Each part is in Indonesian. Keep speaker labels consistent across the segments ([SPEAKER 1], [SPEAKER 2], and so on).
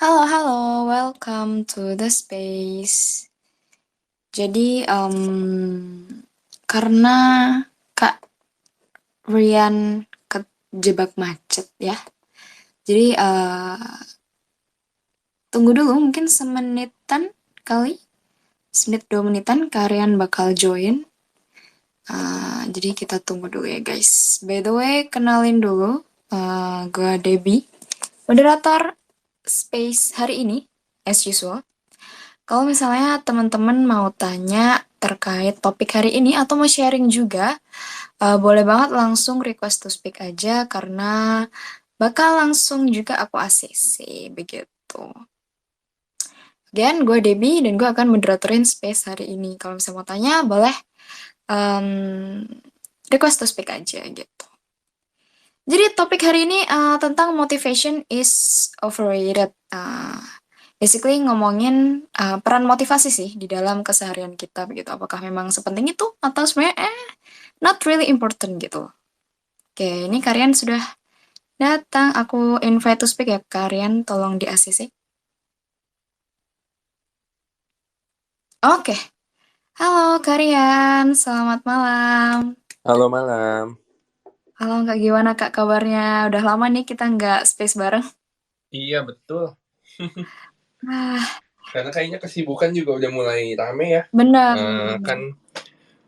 [SPEAKER 1] Halo, halo, welcome to the space. Jadi, karena Kak Rian kejebak macet ya. Jadi, tunggu dulu mungkin semenitan kali. Semenit 2 menitan Kak Rian bakal join. Jadi kita tunggu dulu ya guys. By the way, kenalin dulu. Gue Debbie, moderator space hari ini, as usual. Kalau misalnya teman-teman mau tanya terkait topik hari ini atau mau sharing juga, boleh banget langsung request to speak aja karena bakal langsung juga aku ACC begitu. Again, gue Debbie dan gue akan moderatorin space hari ini. Kalau misalnya mau tanya, boleh request to speak aja gitu. Jadi topik hari ini tentang motivation is overrated. Basically ngomongin peran motivasi sih di dalam keseharian kita begitu. Apakah memang sepenting itu atau sebenarnya not really important gitu. Oke, ini Karian sudah datang. Aku invite to speak ya Karian, tolong di ACC. Oke, halo Karian, selamat malam.
[SPEAKER 2] Halo malam.
[SPEAKER 1] Halo Kak, gimana Kak kabarnya? Udah lama nih kita nggak space bareng.
[SPEAKER 2] Iya betul.
[SPEAKER 1] Ah,
[SPEAKER 2] Karena kayaknya kesibukan juga udah mulai rame ya.
[SPEAKER 1] benar.
[SPEAKER 2] Kan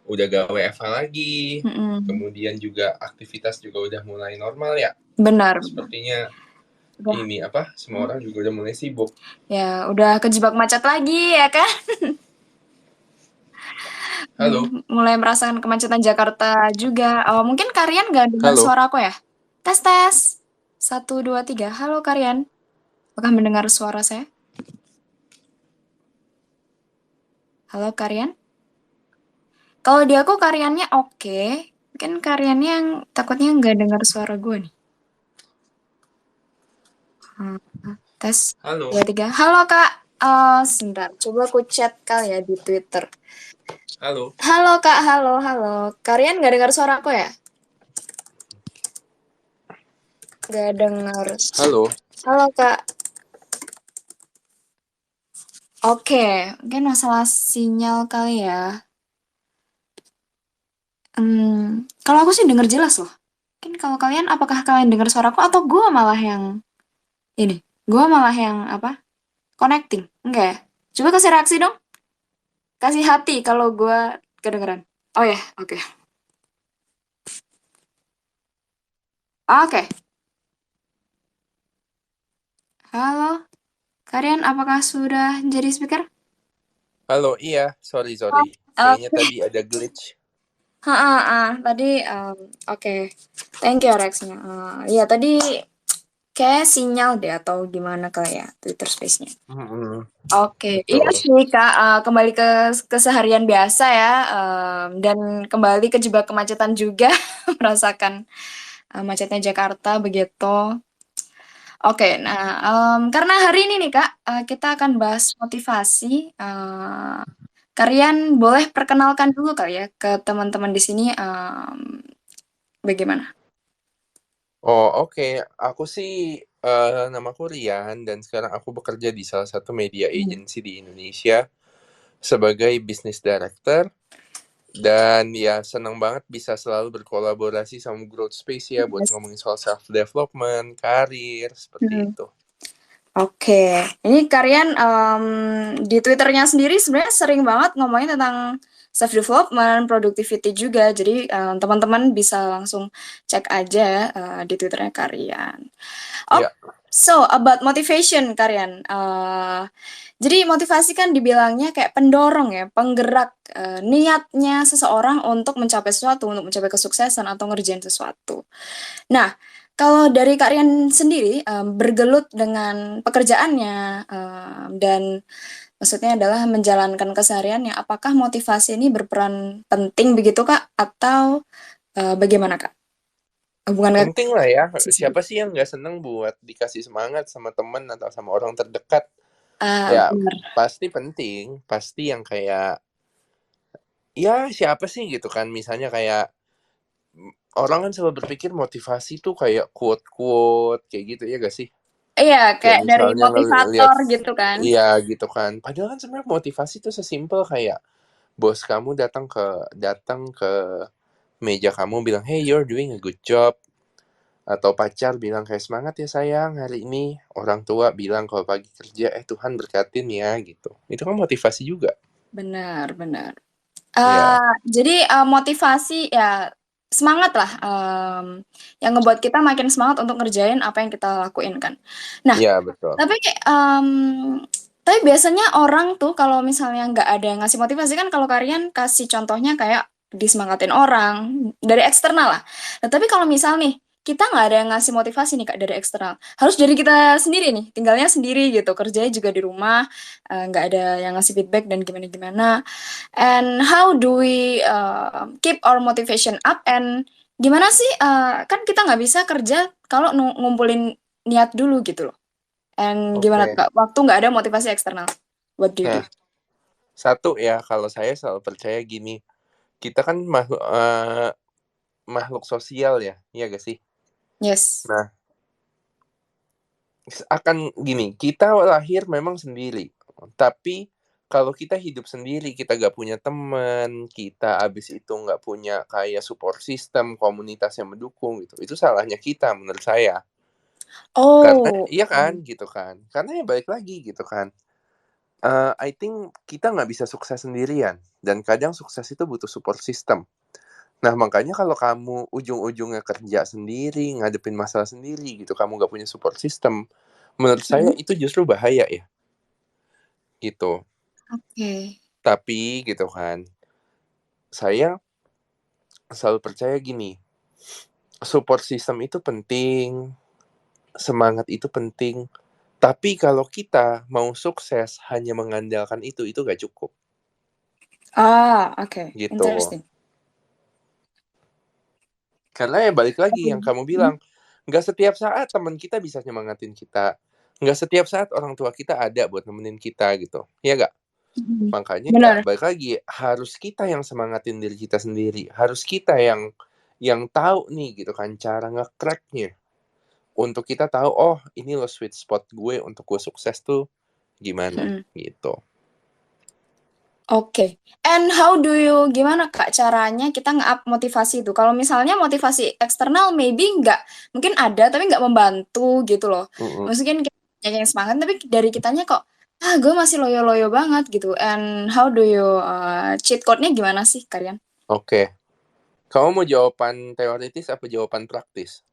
[SPEAKER 2] udah gak WFH lagi.
[SPEAKER 1] Mm-mm.
[SPEAKER 2] Kemudian juga aktivitas juga udah mulai normal ya.
[SPEAKER 1] Benar, benar.
[SPEAKER 2] Sepertinya
[SPEAKER 1] Udah,
[SPEAKER 2] ini apa? Semua orang juga udah mulai sibuk.
[SPEAKER 1] ya udah kejebak macet lagi ya kan?
[SPEAKER 2] Halo.
[SPEAKER 1] Mulai merasakan kemacetan Jakarta juga. Oh, mungkin Karian nggak dengar
[SPEAKER 2] Halo.
[SPEAKER 1] suara aku ya? Tes tes. Satu, dua, tiga. Halo Karian. Apakah mendengar suara saya? Halo Karian. Kalau di aku Kariannya oke. Mungkin Kariannya yang takutnya nggak dengar suara gue nih. Hmm, tes.
[SPEAKER 2] Halo.
[SPEAKER 1] Dua, tiga. Halo Kak. Sebentar. Coba aku chat kali ya di Twitter.
[SPEAKER 2] Halo.
[SPEAKER 1] Halo Kak. Halo, halo. Karian nggak dengar suara aku ya? Nggak dengar.
[SPEAKER 2] Halo.
[SPEAKER 1] Halo Kak. Oke, mungkin masalah sinyal kali ya. Kalau aku sih denger jelas loh. Mungkin kalau kalian, apakah kalian dengar suaraku atau gue malah yang ini? Gue malah yang apa? Connecting? Enggak ya? Coba kasih reaksi dong. Kasih hati kalau gue kedengeran. Oh ya, oke. Oke. Halo, kalian apakah sudah jadi speaker?
[SPEAKER 2] Halo. Iya. Sorry.
[SPEAKER 1] Oh,
[SPEAKER 2] Kayaknya
[SPEAKER 1] oke.
[SPEAKER 2] tadi ada glitch.
[SPEAKER 1] Tadi, oke. Thank you reaksinya. Iya, tadi kayak sinyal deh atau gimana kali ya Twitter Space-nya. Oke, iya
[SPEAKER 2] Betul.
[SPEAKER 1] sih Kak, kembali ke keseharian biasa ya, dan kembali kejebak kemacetan juga, merasakan macetnya Jakarta begitu. Oke, nah karena hari ini nih Kak, kita akan bahas motivasi. Kalian boleh perkenalkan dulu kali ya ke teman-teman di sini, bagaimana?
[SPEAKER 2] Oh, oke. Aku sih namaku Rian dan sekarang aku bekerja di salah satu media
[SPEAKER 1] Hmm.
[SPEAKER 2] agency di Indonesia sebagai business director, dan ya senang banget bisa selalu berkolaborasi sama Growth Space ya buat
[SPEAKER 1] Yes.
[SPEAKER 2] ngomongin soal self development, karir seperti
[SPEAKER 1] Hmm.
[SPEAKER 2] itu.
[SPEAKER 1] Oke, ini kalian di Twitternya sendiri sebenarnya sering banget ngomongin tentang self development, productivity juga. Jadi teman-teman bisa langsung cek aja di Twitternya kalian. Oh,
[SPEAKER 2] Ya,
[SPEAKER 1] so about motivation kalian. Jadi motivasi kan dibilangnya kayak pendorong ya, penggerak niatnya seseorang untuk mencapai sesuatu, untuk mencapai kesuksesan atau ngerjain sesuatu. Nah, kalau dari Kak Rian sendiri bergelut dengan pekerjaannya dan maksudnya adalah menjalankan kesehariannya, apakah motivasi ini berperan penting begitu Kak atau bagaimana Kak? Hubungan Kak
[SPEAKER 2] penting lah ya.
[SPEAKER 1] sisi.
[SPEAKER 2] Siapa sih yang nggak seneng buat dikasih semangat sama temen atau sama orang terdekat?
[SPEAKER 1] Ah,
[SPEAKER 2] Ya,
[SPEAKER 1] benar.
[SPEAKER 2] pasti penting. Pasti yang kayak, ya siapa sih gitu kan. Misalnya kayak, orang kan selalu berpikir motivasi tuh kayak quote-quote kayak gitu ya gak sih?
[SPEAKER 1] Iya,
[SPEAKER 2] Kayak
[SPEAKER 1] kayak dari
[SPEAKER 2] misalnya ngelihat,
[SPEAKER 1] motivator gitu kan.
[SPEAKER 2] iya gitu kan. Padahal kan sebenarnya motivasi itu sesimpel kayak bos kamu datang ke meja kamu bilang, "Hey, you're doing a good job." Atau pacar bilang kayak, "Semangat ya sayang hari ini." Orang tua bilang kalau pagi kerja, Tuhan berkatin ya gitu. Itu kan motivasi juga.
[SPEAKER 1] Benar, benar.
[SPEAKER 2] Ya,
[SPEAKER 1] Jadi, motivasi ya semangat lah, yang ngebuat kita makin semangat untuk ngerjain apa yang kita lakuin kan. Nah,
[SPEAKER 2] iya betul.
[SPEAKER 1] tapi tapi biasanya orang tuh kalau misalnya nggak ada yang ngasih motivasi kan kalau kalian kasih contohnya kayak disemangatin orang dari eksternal lah. Nah, tapi kalau misal nih kita nggak ada yang ngasih motivasi nih Kak dari eksternal, harus dari kita sendiri nih, tinggalnya sendiri gitu, kerjanya juga di rumah, nggak ada yang ngasih feedback dan gimana-gimana. And how do we keep our motivation up and gimana sih kan kita nggak bisa kerja kalau ngumpulin niat dulu gitu loh. And gimana tuh
[SPEAKER 2] Oke.
[SPEAKER 1] Kak? Waktu nggak ada motivasi eksternal. What do you do?
[SPEAKER 2] Nah, satu ya, kalau saya selalu percaya gini, kita kan makhluk sosial ya, iya gak sih?
[SPEAKER 1] Yes.
[SPEAKER 2] Nah, akan gini, kita lahir memang sendiri, tapi kalau kita hidup sendiri, kita gak punya teman, kita abis itu nggak punya kayak support system, komunitas yang mendukung gitu, itu salahnya kita menurut saya. Karena
[SPEAKER 1] Oh,
[SPEAKER 2] iya
[SPEAKER 1] oke.
[SPEAKER 2] kan, gitu kan. Karena ya balik lagi gitu kan. I think kita nggak bisa sukses sendirian, dan kadang sukses itu butuh support system. Nah, makanya kalau kamu ujung-ujungnya kerja sendiri, ngadepin masalah sendiri gitu, kamu nggak punya support system, menurut saya
[SPEAKER 1] Mm-mm.
[SPEAKER 2] itu justru bahaya ya, gitu.
[SPEAKER 1] Oke.
[SPEAKER 2] Tapi gitu kan, saya selalu percaya gini, support system itu penting, semangat itu penting, tapi kalau kita mau sukses hanya mengandalkan itu gak cukup,
[SPEAKER 1] Oke.
[SPEAKER 2] gitu.
[SPEAKER 1] Interesting.
[SPEAKER 2] Karena ya balik lagi yang kamu
[SPEAKER 1] Mm.
[SPEAKER 2] bilang, nggak setiap saat teman kita bisa nyemangatin kita, nggak setiap saat orang tua kita ada buat nemenin kita gitu, ya nggak?
[SPEAKER 1] Mm.
[SPEAKER 2] Makanya ya
[SPEAKER 1] Benar.
[SPEAKER 2] balik lagi, harus kita yang semangatin diri kita sendiri, harus kita yang tahu nih gitu kan cara nge-crack-nya, untuk kita tahu, oh ini loh sweet spot gue untuk gue sukses tuh gimana,
[SPEAKER 1] Mm.
[SPEAKER 2] gitu.
[SPEAKER 1] Oke. And how do you gimana Kak caranya kita nge-up motivasi itu? Kalau misalnya motivasi eksternal maybe nggak, mungkin ada tapi nggak membantu gitu loh.
[SPEAKER 2] Mhm.
[SPEAKER 1] Mungkin kita yang semangat tapi dari kitanya kok gue masih loyo-loyo banget gitu. And how do you cheat code-nya gimana sih kalian?
[SPEAKER 2] Oke, kamu mau jawaban teoritis apa jawaban praktis?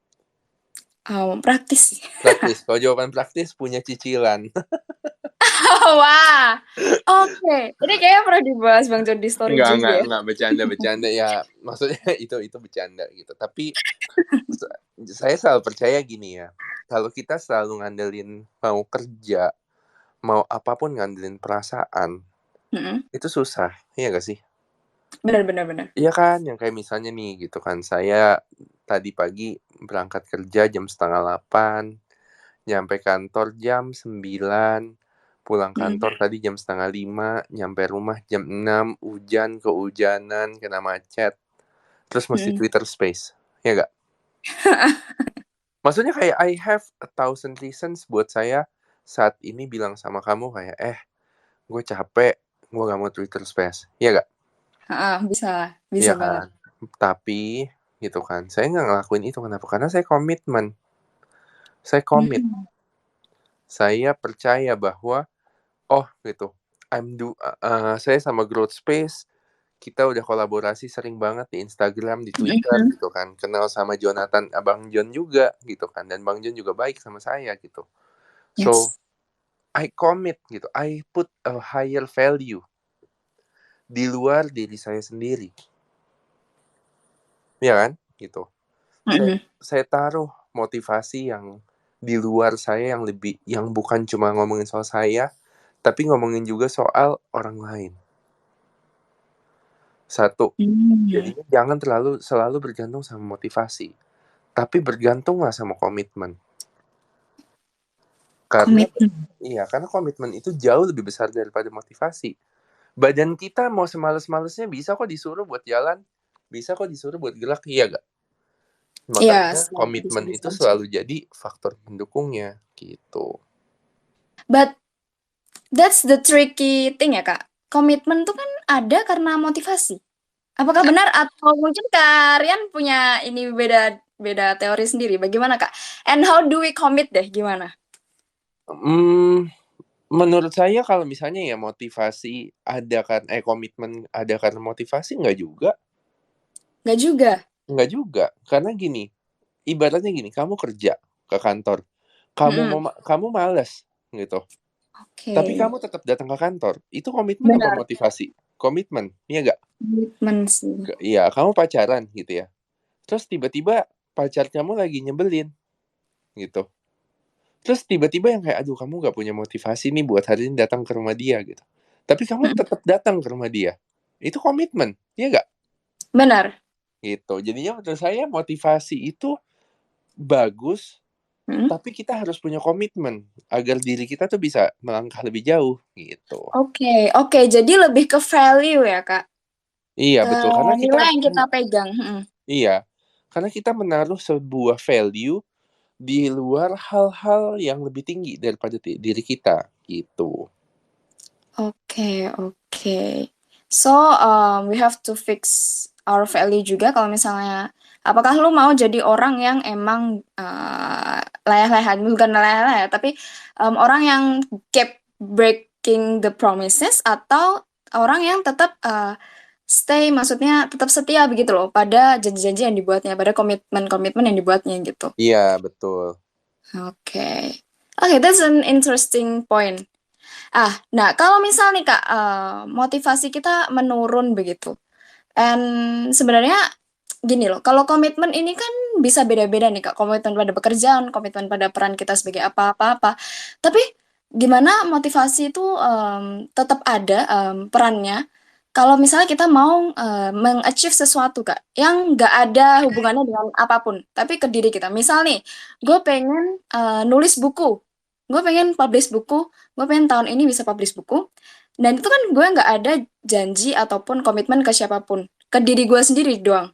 [SPEAKER 1] Praktis sih.
[SPEAKER 2] Praktis, kalau jawaban praktis punya cicilan.
[SPEAKER 1] Wah. Oke. Ini kayaknya pernah dibahas Bang John di story
[SPEAKER 2] Enggak
[SPEAKER 1] juga
[SPEAKER 2] enggak
[SPEAKER 1] ya.
[SPEAKER 2] enggak, bercanda ya, maksudnya itu bercanda gitu. Tapi sa saya selalu percaya gini ya, kalau kita selalu ngandelin mau kerja, mau apapun ngandelin perasaan,
[SPEAKER 1] Mm-mm.
[SPEAKER 2] itu susah, iya nggak sih?
[SPEAKER 1] Benar benar benar.
[SPEAKER 2] Iya kan, yang kayak misalnya nih gitu kan, saya tadi pagi berangkat kerja jam 7:30, nyampe kantor jam 9, pulang
[SPEAKER 1] Mm-mm.
[SPEAKER 2] kantor tadi jam 4:30, nyampe rumah jam 6, hujan, kehujanan, kena macet. Terus mesti
[SPEAKER 1] Mm-mm.
[SPEAKER 2] Twitter Space, ya nggak? Maksudnya kayak I have a thousand reasons buat saya saat ini bilang sama kamu kayak, gue capek, gue gak mau Twitter Space, ya nggak?
[SPEAKER 1] Bisa bisa
[SPEAKER 2] Iya
[SPEAKER 1] banget.
[SPEAKER 2] kan? Tapi gitu kan, saya nggak ngelakuin itu kenapa? Karena saya komitmen, saya komit,
[SPEAKER 1] Mm.
[SPEAKER 2] saya percaya bahwa oh gitu, saya sama Growth Space kita udah kolaborasi sering banget di Instagram, di Twitter
[SPEAKER 1] Mm-mm.
[SPEAKER 2] gitu kan. Kenal sama Jonathan, Abang John juga gitu kan. Dan Bang John juga baik sama saya gitu. So,
[SPEAKER 1] Yes.
[SPEAKER 2] I commit gitu. I put a higher value di luar diri saya sendiri. Ya kan? Gitu. Saya
[SPEAKER 1] Mm-mm.
[SPEAKER 2] saya taruh motivasi yang di luar saya yang bukan cuma ngomongin soal saya, tapi ngomongin juga soal orang lain. Satu,
[SPEAKER 1] Mm.
[SPEAKER 2] jadinya jangan selalu bergantung sama motivasi, tapi bergantunglah sama komitmen. Karena
[SPEAKER 1] Komitmen.
[SPEAKER 2] karena komitmen itu jauh lebih besar daripada motivasi. Badan kita mau semales-malesnya bisa kok disuruh buat jalan, bisa kok disuruh buat gerak, iya gak?
[SPEAKER 1] Yes,
[SPEAKER 2] Makanya komitmen
[SPEAKER 1] bisa-bisa
[SPEAKER 2] itu
[SPEAKER 1] aja.
[SPEAKER 2] selalu jadi faktor pendukungnya, gitu.
[SPEAKER 1] But that's the tricky thing ya Kak. Komitmen tuh kan ada karena motivasi. Apakah benar atau mungkin kalian punya ini beda beda teori sendiri? Bagaimana Kak? And how do we commit deh? Gimana?
[SPEAKER 2] Mmm, menurut saya kalau misalnya ya motivasi ada kan komitmen ada karena motivasi nggak juga.
[SPEAKER 1] Nggak juga.
[SPEAKER 2] Nggak juga, karena gini, ibaratnya gini, kamu kerja ke kantor,
[SPEAKER 1] Mm-mm.
[SPEAKER 2] kamu males gitu, tapi
[SPEAKER 1] Oke,
[SPEAKER 2] kamu tetap datang ke kantor, itu komitmen apa
[SPEAKER 1] benar.
[SPEAKER 2] motivasi? Komitmen, iya nggak?
[SPEAKER 1] Komitmen sih.
[SPEAKER 2] Iya, kamu pacaran gitu ya, terus tiba-tiba pacar kamu lagi nyebelin gitu, terus tiba-tiba yang kayak, aduh kamu nggak punya motivasi nih buat hari ini datang ke rumah dia gitu, tapi kamu
[SPEAKER 1] Mm-mm.
[SPEAKER 2] tetap datang ke rumah dia, itu komitmen, iya nggak?
[SPEAKER 1] Benar.
[SPEAKER 2] Gitu, jadinya menurut saya motivasi itu bagus.
[SPEAKER 1] Mm-mm.
[SPEAKER 2] Tapi kita harus punya komitmen agar diri kita tuh bisa melangkah lebih jauh gitu.
[SPEAKER 1] Oke, oke. Jadi lebih ke value ya Kak.
[SPEAKER 2] Iya
[SPEAKER 1] Ke
[SPEAKER 2] betul karena kita
[SPEAKER 1] nilai yang kita pegang. Mm-mm.
[SPEAKER 2] iya karena kita menaruh sebuah value di luar hal-hal yang lebih tinggi daripada diri kita gitu.
[SPEAKER 1] Oke, oke. So, we have to fix our value juga kalau misalnya, apakah lu mau jadi orang yang emang leleh-leleh, bukan leleh-leleh, tapi orang yang keep breaking the promises atau orang yang tetap stay, maksudnya tetap setia begitu loh pada janji-janji yang dibuatnya, pada komitmen-komitmen yang dibuatnya gitu.
[SPEAKER 2] Iya betul.
[SPEAKER 1] Oke. Oke, that's an interesting point. Nah kalau misal nih Kak, motivasi kita menurun begitu. And sebenarnya gini loh, kalau komitmen ini kan bisa beda-beda nih Kak, komitmen pada pekerjaan, komitmen pada peran kita sebagai apa-apa-apa. Tapi gimana motivasi itu tetap ada perannya kalau misalnya kita mau meng-achieve sesuatu Kak, yang nggak ada hubungannya dengan apapun, tapi ke diri kita. Misal nih, gue pengen nulis buku, gue pengen publish buku, gue pengen tahun ini bisa publish buku, dan itu kan gue nggak ada janji ataupun komitmen ke siapapun, ke diri gue sendiri doang.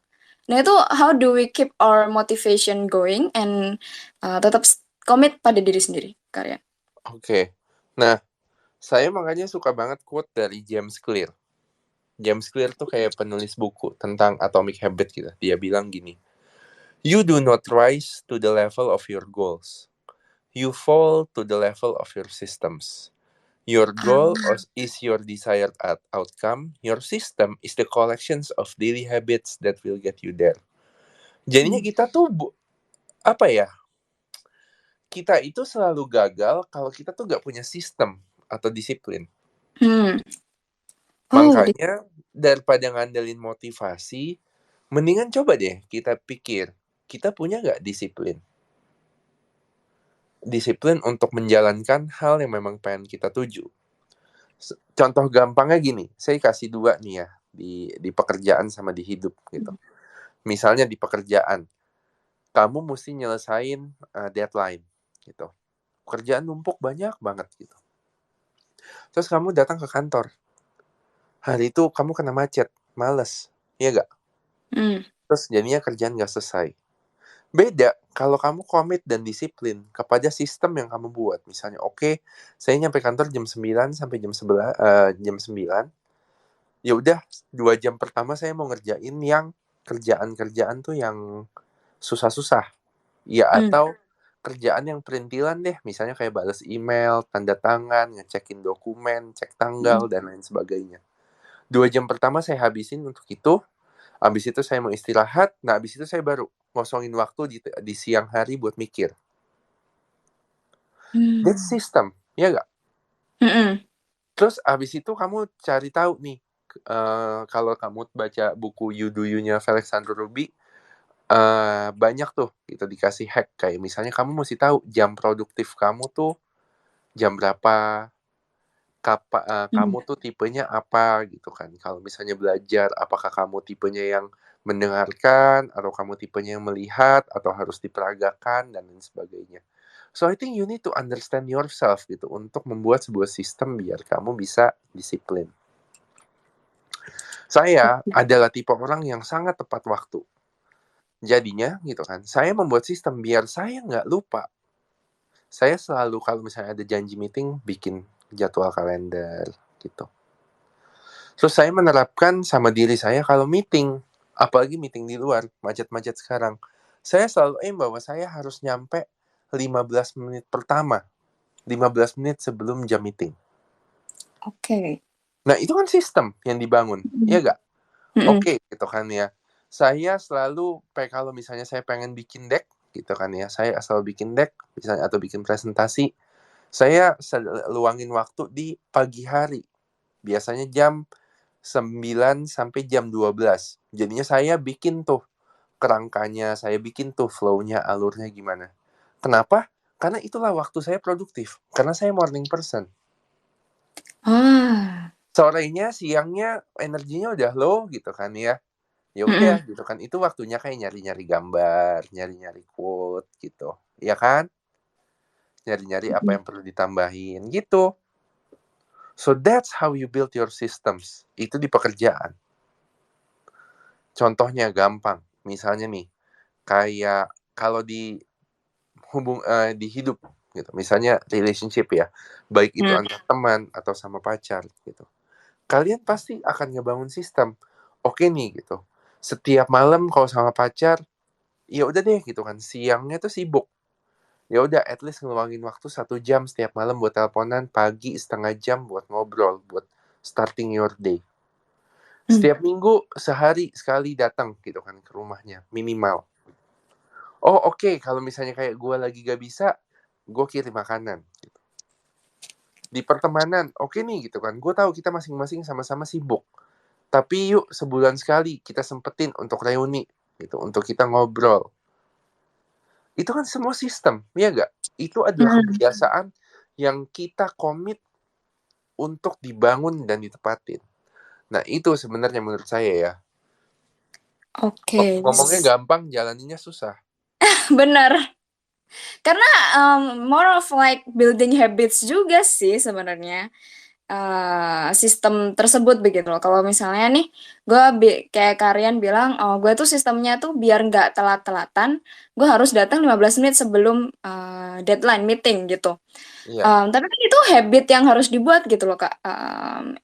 [SPEAKER 1] Nah itu how do we keep our motivation going and tetap komit pada diri sendiri, karya.
[SPEAKER 2] Oke. Nah, saya makanya suka banget quote dari James Clear. James Clear tuh kayak penulis buku tentang Atomic Habit gitu. Dia bilang gini, "You do not rise to the level of your goals. You fall to the level of your systems. Your
[SPEAKER 1] Ah,
[SPEAKER 2] goal is your desired outcome. Your system is the collections of daily habits that will get you there." Jadinya
[SPEAKER 1] hmm.
[SPEAKER 2] kita tuh apa ya? Kita itu selalu gagal kalau kita tuh gak punya sistem atau disiplin.
[SPEAKER 1] Hmm. Oh,
[SPEAKER 2] Makanya daripada ngandelin motivasi, mendingan coba deh kita pikir, kita punya gak disiplin? Disiplin untuk menjalankan hal yang memang pengen kita tuju. Contoh gampangnya gini, saya kasih dua nih ya, di pekerjaan sama di hidup gitu. Misalnya di pekerjaan, kamu mesti nyelesain deadline gitu. Kerjaan numpuk banyak banget gitu. Terus kamu datang ke kantor. Hari itu kamu kena macet, males, iya gak?
[SPEAKER 1] hmm.
[SPEAKER 2] Terus jadinya kerjaan gak selesai. Beda kalau kamu komit dan disiplin kepada sistem yang kamu buat. Misalnya, oke, saya nyampe kantor jam 9 sampai jam 9. Ya udah, 2 jam pertama saya mau ngerjain yang kerjaan-kerjaan tuh yang susah-susah. Ya
[SPEAKER 1] Hmm.
[SPEAKER 2] atau kerjaan yang perintilan deh, misalnya kayak balas email, tanda tangan, ngecekin dokumen, cek
[SPEAKER 1] Hmm.
[SPEAKER 2] tanggal dan lain sebagainya. 2 jam pertama saya habisin untuk itu. Habis itu saya mau istirahat. Nah, habis itu saya baru ngosongin waktu di siang hari buat mikir. That's
[SPEAKER 1] Hmm.
[SPEAKER 2] system, ya nggak?
[SPEAKER 1] Hmm.
[SPEAKER 2] Terus habis itu kamu cari tahu nih, kalau kamu baca buku You Do You-nya Felix Sandro Ruby, banyak tuh gitu dikasih hack. Kayak misalnya kamu mesti tahu jam produktif kamu tuh jam berapa,
[SPEAKER 1] Hmm.
[SPEAKER 2] kamu tuh tipenya apa gitu kan. Kalau misalnya belajar, apakah kamu tipenya yang mendengarkan, atau kamu tipenya yang melihat, atau harus diperagakan, dan lain sebagainya. So I think you need to understand yourself gitu untuk membuat sebuah sistem biar kamu bisa disiplin. Saya adalah tipe orang yang sangat tepat waktu. Jadinya gitu kan, saya membuat sistem biar saya nggak lupa. Saya selalu kalau misalnya ada janji meeting, bikin jadwal kalender gitu. Terus saya menerapkan sama diri saya kalau meeting, apalagi meeting di luar, macet-macet sekarang, saya selalu aim bahwa saya harus nyampe 15 menit pertama, 15 menit sebelum jam meeting.
[SPEAKER 1] Oke.
[SPEAKER 2] Nah, itu kan sistem yang dibangun,
[SPEAKER 1] Mm-mm.
[SPEAKER 2] ya nggak?
[SPEAKER 1] Mm-mm.
[SPEAKER 2] Oke, gitu kan ya. Saya selalu, kalau misalnya saya pengen bikin deck, gitu kan ya, saya selalu bikin deck, misalnya atau bikin presentasi, saya luangin waktu di pagi hari. Biasanya jam 9 sampai jam 12. Jadinya saya bikin tuh kerangkanya, saya bikin tuh flow-nya, alurnya gimana. Kenapa? Karena itulah waktu saya produktif. Karena saya morning person.
[SPEAKER 1] Ah.
[SPEAKER 2] Sorenya, siangnya energinya udah low gitu kan ya. Ya
[SPEAKER 1] Mm-mm.
[SPEAKER 2] udah gitu kan. Itu waktunya kayak nyari-nyari gambar, nyari-nyari quote gitu. Ya kan? Nyari-nyari apa
[SPEAKER 1] Mm-mm.
[SPEAKER 2] yang perlu ditambahin gitu. So that's how you build your systems. Itu di pekerjaan. Contohnya gampang. Misalnya nih, kayak kalau di di hidup gitu. Misalnya relationship ya. Baik itu
[SPEAKER 1] Mm.
[SPEAKER 2] antar teman atau sama pacar gitu. Kalian pasti akan ngebangun sistem. Oke nih gitu. Setiap malam kalau sama pacar, ya udah deh gitu kan. Siangnya tuh sibuk. Ya udah at least ngeluangin waktu 1 jam setiap malam buat teleponan, pagi setengah jam buat ngobrol, buat starting your day.
[SPEAKER 1] Mm.
[SPEAKER 2] Setiap minggu sehari sekali datang gitu kan ke rumahnya minimal. Oh oke, kalau misalnya kayak gue lagi gak bisa, gue kirim makanan. Di pertemanan, oke nih gitu kan. Gue tahu kita masing-masing sama-sama sibuk. Tapi yuk sebulan sekali kita sempetin untuk reuni gitu, untuk kita ngobrol. Itu kan semua sistem, ya nggak? Itu adalah
[SPEAKER 1] Mm.
[SPEAKER 2] kebiasaan yang kita komit untuk dibangun dan ditepatin. Nah itu sebenarnya menurut saya ya.
[SPEAKER 1] Oke.
[SPEAKER 2] Ngomongnya gampang, jalaninya susah.
[SPEAKER 1] Benar. Karena more of like building habits juga sih sebenarnya. Sistem tersebut begitu loh. Kalau misalnya nih, gue kayak Karian bilang, oh gue tuh sistemnya tuh biar nggak telat-telatan, gue harus datang 15 menit sebelum deadline meeting gitu.
[SPEAKER 2] Iya.
[SPEAKER 1] Tapi kan itu habit yang harus dibuat gitu loh Kak.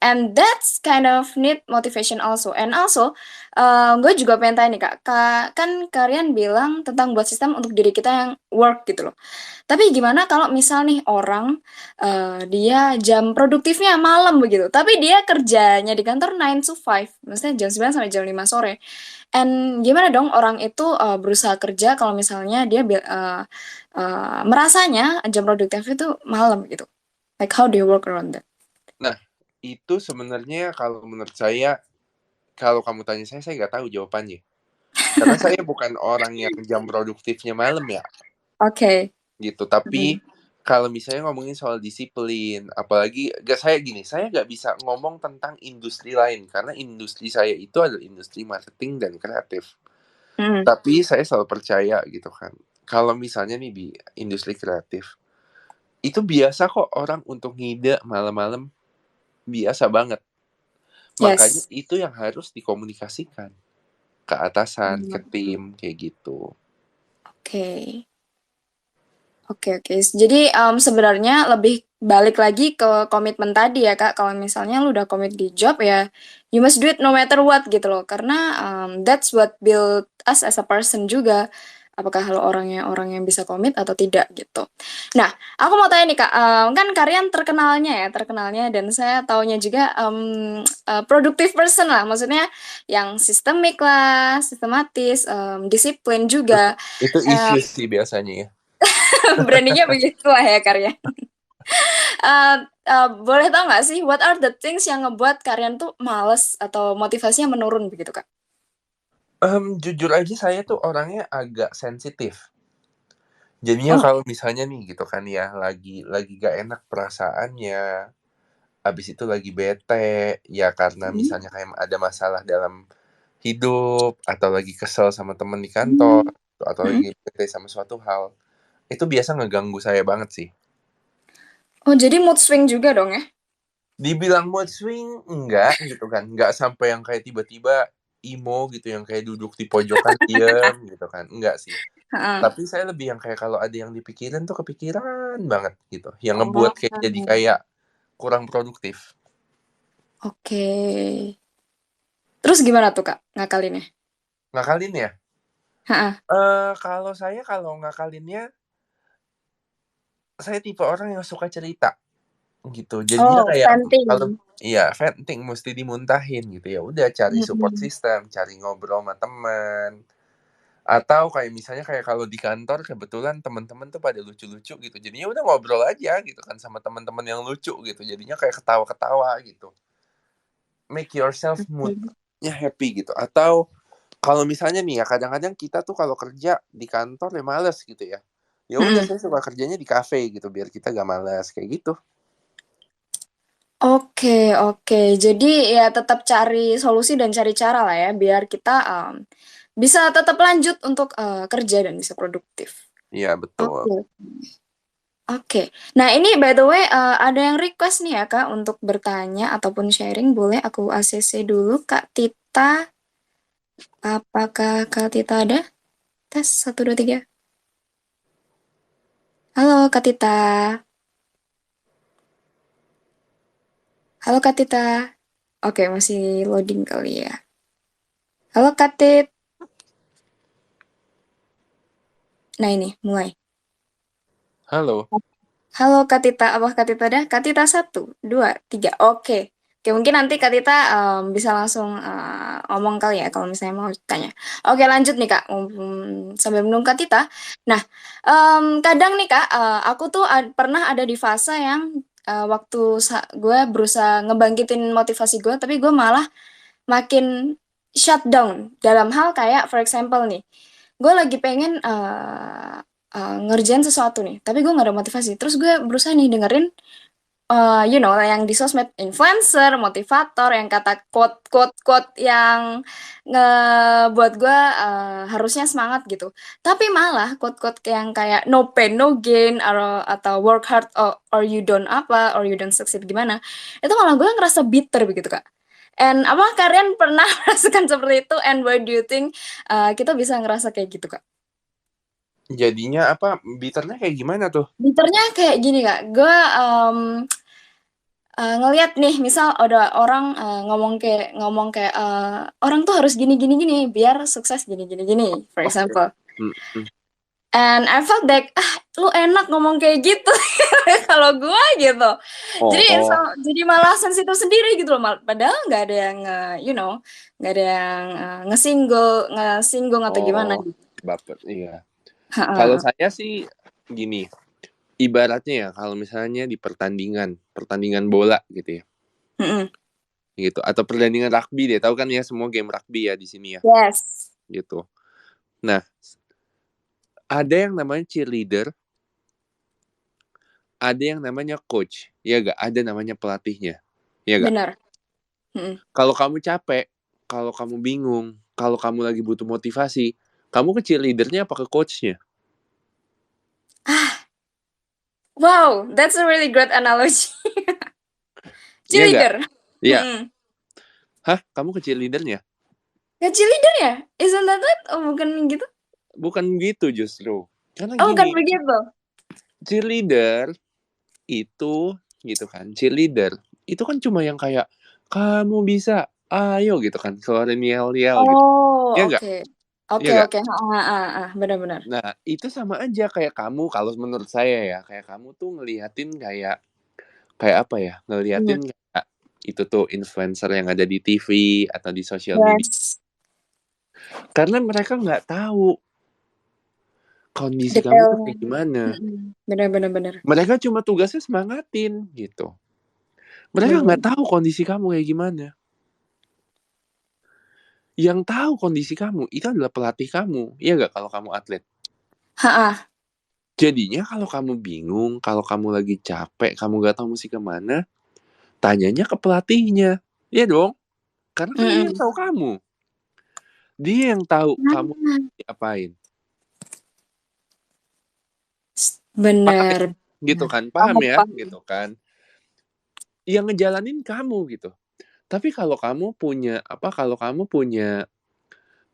[SPEAKER 1] And that's kind of need motivation also. And also, gue juga pengen tanya nih Kak, kan kalian bilang tentang buat sistem untuk diri kita yang work gitu loh. Tapi gimana kalau misal nih orang dia jam produktifnya malam begitu, tapi dia kerjanya di kantor 9 to 5, maksudnya jam 9 sampai jam 5 sore. And gimana dong orang itu berusaha kerja kalau misalnya dia merasanya jam produktif itu malam gitu. Like how do you work around that?
[SPEAKER 2] Nah, itu sebenarnya kalau menurut saya, kalau kamu tanya saya nggak tahu jawabannya. Karena saya bukan orang yang jam produktifnya malam ya,
[SPEAKER 1] Oke.
[SPEAKER 2] gitu. Tapi
[SPEAKER 1] Mm.
[SPEAKER 2] kalau misalnya ngomongin soal disiplin, apalagi gak saya gini, saya nggak bisa ngomong tentang industri lain karena industri saya itu adalah industri marketing dan kreatif.
[SPEAKER 1] Mm.
[SPEAKER 2] Tapi saya selalu percaya gitu kan, kalau misalnya nih di industri kreatif, itu biasa kok orang untuk ngide malam-malam, biasa banget. Makanya
[SPEAKER 1] Yes.
[SPEAKER 2] itu yang harus dikomunikasikan ke atasan, ke
[SPEAKER 1] Mm.
[SPEAKER 2] tim, kayak gitu.
[SPEAKER 1] Oke. Oke, oke. Jadi sebenarnya lebih balik lagi ke komitmen tadi ya Kak. Kalau misalnya lu udah komit di job ya, you must do it no matter what gitu loh. Karena that's what build us as a person juga. Apakah lo orangnya orang yang bisa komit atau tidak gitu. Nah, aku mau tanya nih Kak, kan kalian terkenalnya dan saya taunya juga productive person lah. Maksudnya yang sistemik lah, sistematis, disiplin juga.
[SPEAKER 2] Itu
[SPEAKER 1] Eh,
[SPEAKER 2] issues sih biasanya ya.
[SPEAKER 1] Brandingnya begitu lah ya karya. Boleh tau nggak sih what are the things yang ngebuat kalian tuh males atau motivasinya menurun begitu Kak?
[SPEAKER 2] Jujur aja saya tuh orangnya agak sensitif. Jadinya
[SPEAKER 1] Oh.
[SPEAKER 2] kalau misalnya nih gitu kan ya, lagi gak enak perasaannya, habis itu lagi bete, ya karena
[SPEAKER 1] Hmm.
[SPEAKER 2] misalnya kayak ada masalah dalam hidup, atau lagi kesel sama temen di kantor,
[SPEAKER 1] Hmm.
[SPEAKER 2] atau
[SPEAKER 1] Hmm.
[SPEAKER 2] lagi bete sama suatu hal, itu biasa ngeganggu saya banget sih.
[SPEAKER 1] Oh, jadi mood swing juga dong ya?
[SPEAKER 2] Dibilang mood swing, enggak gitu kan. Enggak sampai yang kayak tiba-tiba. emo gitu yang kayak duduk di pojokan diem gitu kan, enggak sih.
[SPEAKER 1] Heeh.
[SPEAKER 2] Tapi saya lebih yang kayak kalau ada yang dipikirin tuh kepikiran banget gitu, yang ngebuat kayak jadi
[SPEAKER 1] Oh,
[SPEAKER 2] kayak kurang produktif.
[SPEAKER 1] oke. Terus gimana tuh Kak ngakalinnya?
[SPEAKER 2] Ngakalin ya?
[SPEAKER 1] Heeh.
[SPEAKER 2] Kalau saya kalau ngakalinnya, saya tipe orang yang suka cerita gitu. Jadinya
[SPEAKER 1] Oh,
[SPEAKER 2] kayak kalau
[SPEAKER 1] venting.
[SPEAKER 2] iya venting mesti dimuntahin gitu, ya udah cari support
[SPEAKER 1] Mhm.
[SPEAKER 2] system, cari ngobrol sama teman. Atau kayak misalnya kayak kalau di kantor kebetulan teman-teman tuh pada lucu-lucu gitu. Jadinya udah ngobrol aja gitu kan sama teman-teman yang lucu gitu. Jadinya kayak ketawa-ketawa gitu. Make yourself
[SPEAKER 1] Oke.
[SPEAKER 2] mood-nya happy gitu. Atau kalau misalnya nih ya kadang-kadang kita tuh kalau kerja di kantor ya males gitu ya. Ya udah
[SPEAKER 1] Mhm.
[SPEAKER 2] saya suka kerjanya di kafe gitu biar kita gak malas kayak gitu.
[SPEAKER 1] Oke, oke. Jadi ya tetap cari solusi dan cari cara lah ya biar kita bisa tetap lanjut untuk kerja dan bisa produktif.
[SPEAKER 2] Iya betul.
[SPEAKER 1] Oke, oke. Nah ini by the way ada yang request nih ya Kak untuk bertanya ataupun sharing. Boleh aku ACC dulu Kak Tita. Apakah Kak Tita ada? Tes 1, 2, 3. Halo Kak Tita. Halo Kak Tita. Oke, masih loading kali ya. Halo Kak Tit. Nah ini, mulai.
[SPEAKER 2] Halo.
[SPEAKER 1] Halo Kak Tita, apa Kak Tita ada? Kak Tita 1, 2, 3. Oke. Oke, mungkin nanti Kak Tita bisa langsung ngomong kali ya kalau misalnya mau tanya. Oke, lanjut nih Kak. Sambil menunggu Kak Tita. Nah, kadang nih Kak, aku tuh pernah ada di fase yang waktu gue berusaha ngebangkitin motivasi gue, tapi gue malah makin shutdown dalam hal kayak for example nih gue lagi pengen ngerjain sesuatu nih tapi gue nggak ada motivasi terus gue berusaha nih dengerin yang di sosmed influencer motivator yang kata quote quote quote yang ngebuat gue harusnya semangat gitu tapi malah quote quote yang kayak no pain no gain atau work hard or you don't apa or you don't succeed gimana itu malah gue ngerasa bitter begitu kak. And apa kalian pernah merasakan seperti itu? And why do you think kita bisa ngerasa kayak gitu, Kak?
[SPEAKER 2] Jadinya apa bitternya kayak gimana tuh?
[SPEAKER 1] Bitternya kayak gini, Kak. Gue ngelihat nih, misal ada orang ngomong kayak orang tuh harus gini gini gini biar sukses gini gini gini, for
[SPEAKER 2] Oke.
[SPEAKER 1] example.
[SPEAKER 2] Mm-mm.
[SPEAKER 1] And I felt like lu enak ngomong kayak gitu kalau gue gitu. Jadi
[SPEAKER 2] Oh,
[SPEAKER 1] jadi malah sensitif sendiri gitu loh. Padahal nggak ada yang nggak ada yang ngesinggung atau gimana
[SPEAKER 2] oh,
[SPEAKER 1] gitu.
[SPEAKER 2] baper, iya. Kalau
[SPEAKER 1] Heeh.
[SPEAKER 2] saya sih gini, ibaratnya ya kalau misalnya di pertandingan bola gitu ya,
[SPEAKER 1] Mm-mm.
[SPEAKER 2] gitu atau pertandingan rugby deh, tahu kan ya semua game rugby ya di sini ya,
[SPEAKER 1] Yes.
[SPEAKER 2] gitu. Nah, ada yang namanya cheerleader, ada yang namanya coach, ya gak? Ada namanya pelatihnya, ya gak?
[SPEAKER 1] Benar. Mm-mm.
[SPEAKER 2] Kalau kamu capek, kalau kamu bingung, kalau kamu lagi butuh motivasi, kamu ke cheerleadernya apa ke coachnya?
[SPEAKER 1] Ah, wow, that's a really great analogy.
[SPEAKER 2] Iya gak?
[SPEAKER 1] Cheerleader.
[SPEAKER 2] Iya.
[SPEAKER 1] Mm-mm.
[SPEAKER 2] Hah? Kamu ke cheerleadernya?
[SPEAKER 1] Ya cheerleader ya? Isn't that it? Oh, bukan gitu.
[SPEAKER 2] Bukan gitu justru. Karena
[SPEAKER 1] Oh, bukan
[SPEAKER 2] gini,
[SPEAKER 1] begitu.
[SPEAKER 2] cheerleader itu gitu kan, cheerleader itu kan cuma yang kayak kamu bisa, ayo gitu kan, keluarin yel-yel gitu.
[SPEAKER 1] Oh,
[SPEAKER 2] Iya nggak?
[SPEAKER 1] oke.
[SPEAKER 2] Iya
[SPEAKER 1] Oke,
[SPEAKER 2] nggak?
[SPEAKER 1] oke. Benar-benar.
[SPEAKER 2] Nah, itu sama aja kayak kamu kalau menurut saya ya, kayak kamu tuh ngeliatin kayak kayak apa ya?
[SPEAKER 1] Hmm.
[SPEAKER 2] Ngeliatin kayak itu tuh influencer yang ada di TV atau di sosial media.
[SPEAKER 1] Yes.
[SPEAKER 2] Karena mereka nggak tahu kondisi kamu tuh
[SPEAKER 1] Detailnya.
[SPEAKER 2] kayak gimana.
[SPEAKER 1] Benar-benar benar.
[SPEAKER 2] Mereka cuma tugasnya semangatin gitu. Mereka
[SPEAKER 1] Benar.
[SPEAKER 2] nggak tahu kondisi kamu kayak gimana. Yang tahu kondisi kamu itu adalah pelatih kamu, iya nggak kalau kamu atlet?
[SPEAKER 1] Ha.
[SPEAKER 2] Jadinya kalau kamu bingung, kalau kamu lagi capek, kamu nggak tahu mesti kemana, tanyanya ke pelatihnya, iya dong? Karena kan dia yang tahu kamu, dia yang tahu kamu diapain, paham ya?
[SPEAKER 1] Benar.
[SPEAKER 2] Gitu kan, paham
[SPEAKER 1] Paham,
[SPEAKER 2] ya?
[SPEAKER 1] paham.
[SPEAKER 2] Gitu kan? Yang ngejalanin kamu gitu. Tapi kalau kamu punya apa? Kalau kamu punya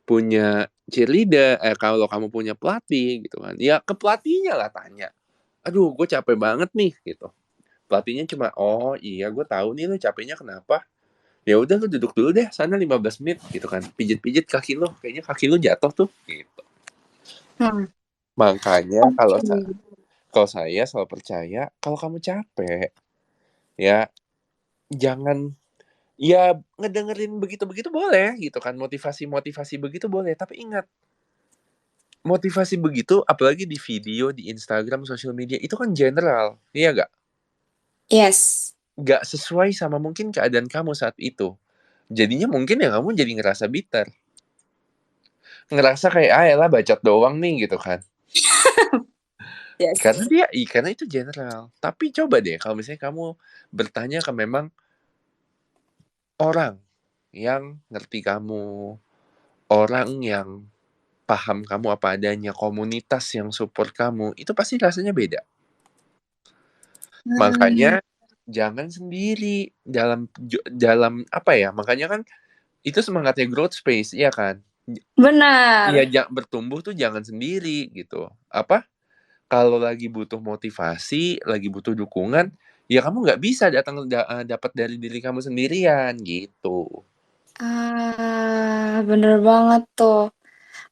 [SPEAKER 2] punya cheerleader, kalau kamu punya pelatih gitu kan, ya ke pelatihnya lah tanya, "Aduh gue capek banget nih," gitu. Pelatihnya cuma, "Oh iya gue tahu nih lu capeknya kenapa. Ya udah lu duduk dulu deh sana 15 menit," gitu kan. "Pijit-pijit kaki lu, kayaknya kaki lu jatuh tuh," gitu.
[SPEAKER 1] Hmm,
[SPEAKER 2] Makanya
[SPEAKER 1] oke.
[SPEAKER 2] kalau saya selalu percaya kalau kamu capek, ya jangan ya ngedengerin begitu-begitu boleh gitu kan, motivasi-motivasi begitu boleh, tapi ingat, motivasi begitu apalagi di video, di Instagram, sosial media itu kan general, iya nggak?
[SPEAKER 1] Yes.
[SPEAKER 2] Nggak sesuai sama mungkin keadaan kamu saat itu. Jadinya mungkin ya kamu jadi ngerasa bitter. Ngerasa kayak, "Ah elah bacot doang nih," gitu kan.
[SPEAKER 1] Yes.
[SPEAKER 2] Karena itu general. Tapi coba deh kalau misalnya kamu bertanya ke memang orang yang ngerti kamu, orang yang paham kamu apa adanya, komunitas yang support kamu, itu pasti rasanya beda.
[SPEAKER 1] Hmm,
[SPEAKER 2] Makanya jangan sendiri dalam apa ya, makanya kan itu semangatnya growth space, iya kan? Iya,
[SPEAKER 1] benar.
[SPEAKER 2] bertumbuh tuh jangan sendiri gitu. Apa, kalau lagi butuh motivasi, lagi butuh dukungan, ya kamu nggak bisa dapat dari diri kamu sendirian gitu.
[SPEAKER 1] Bener banget tuh.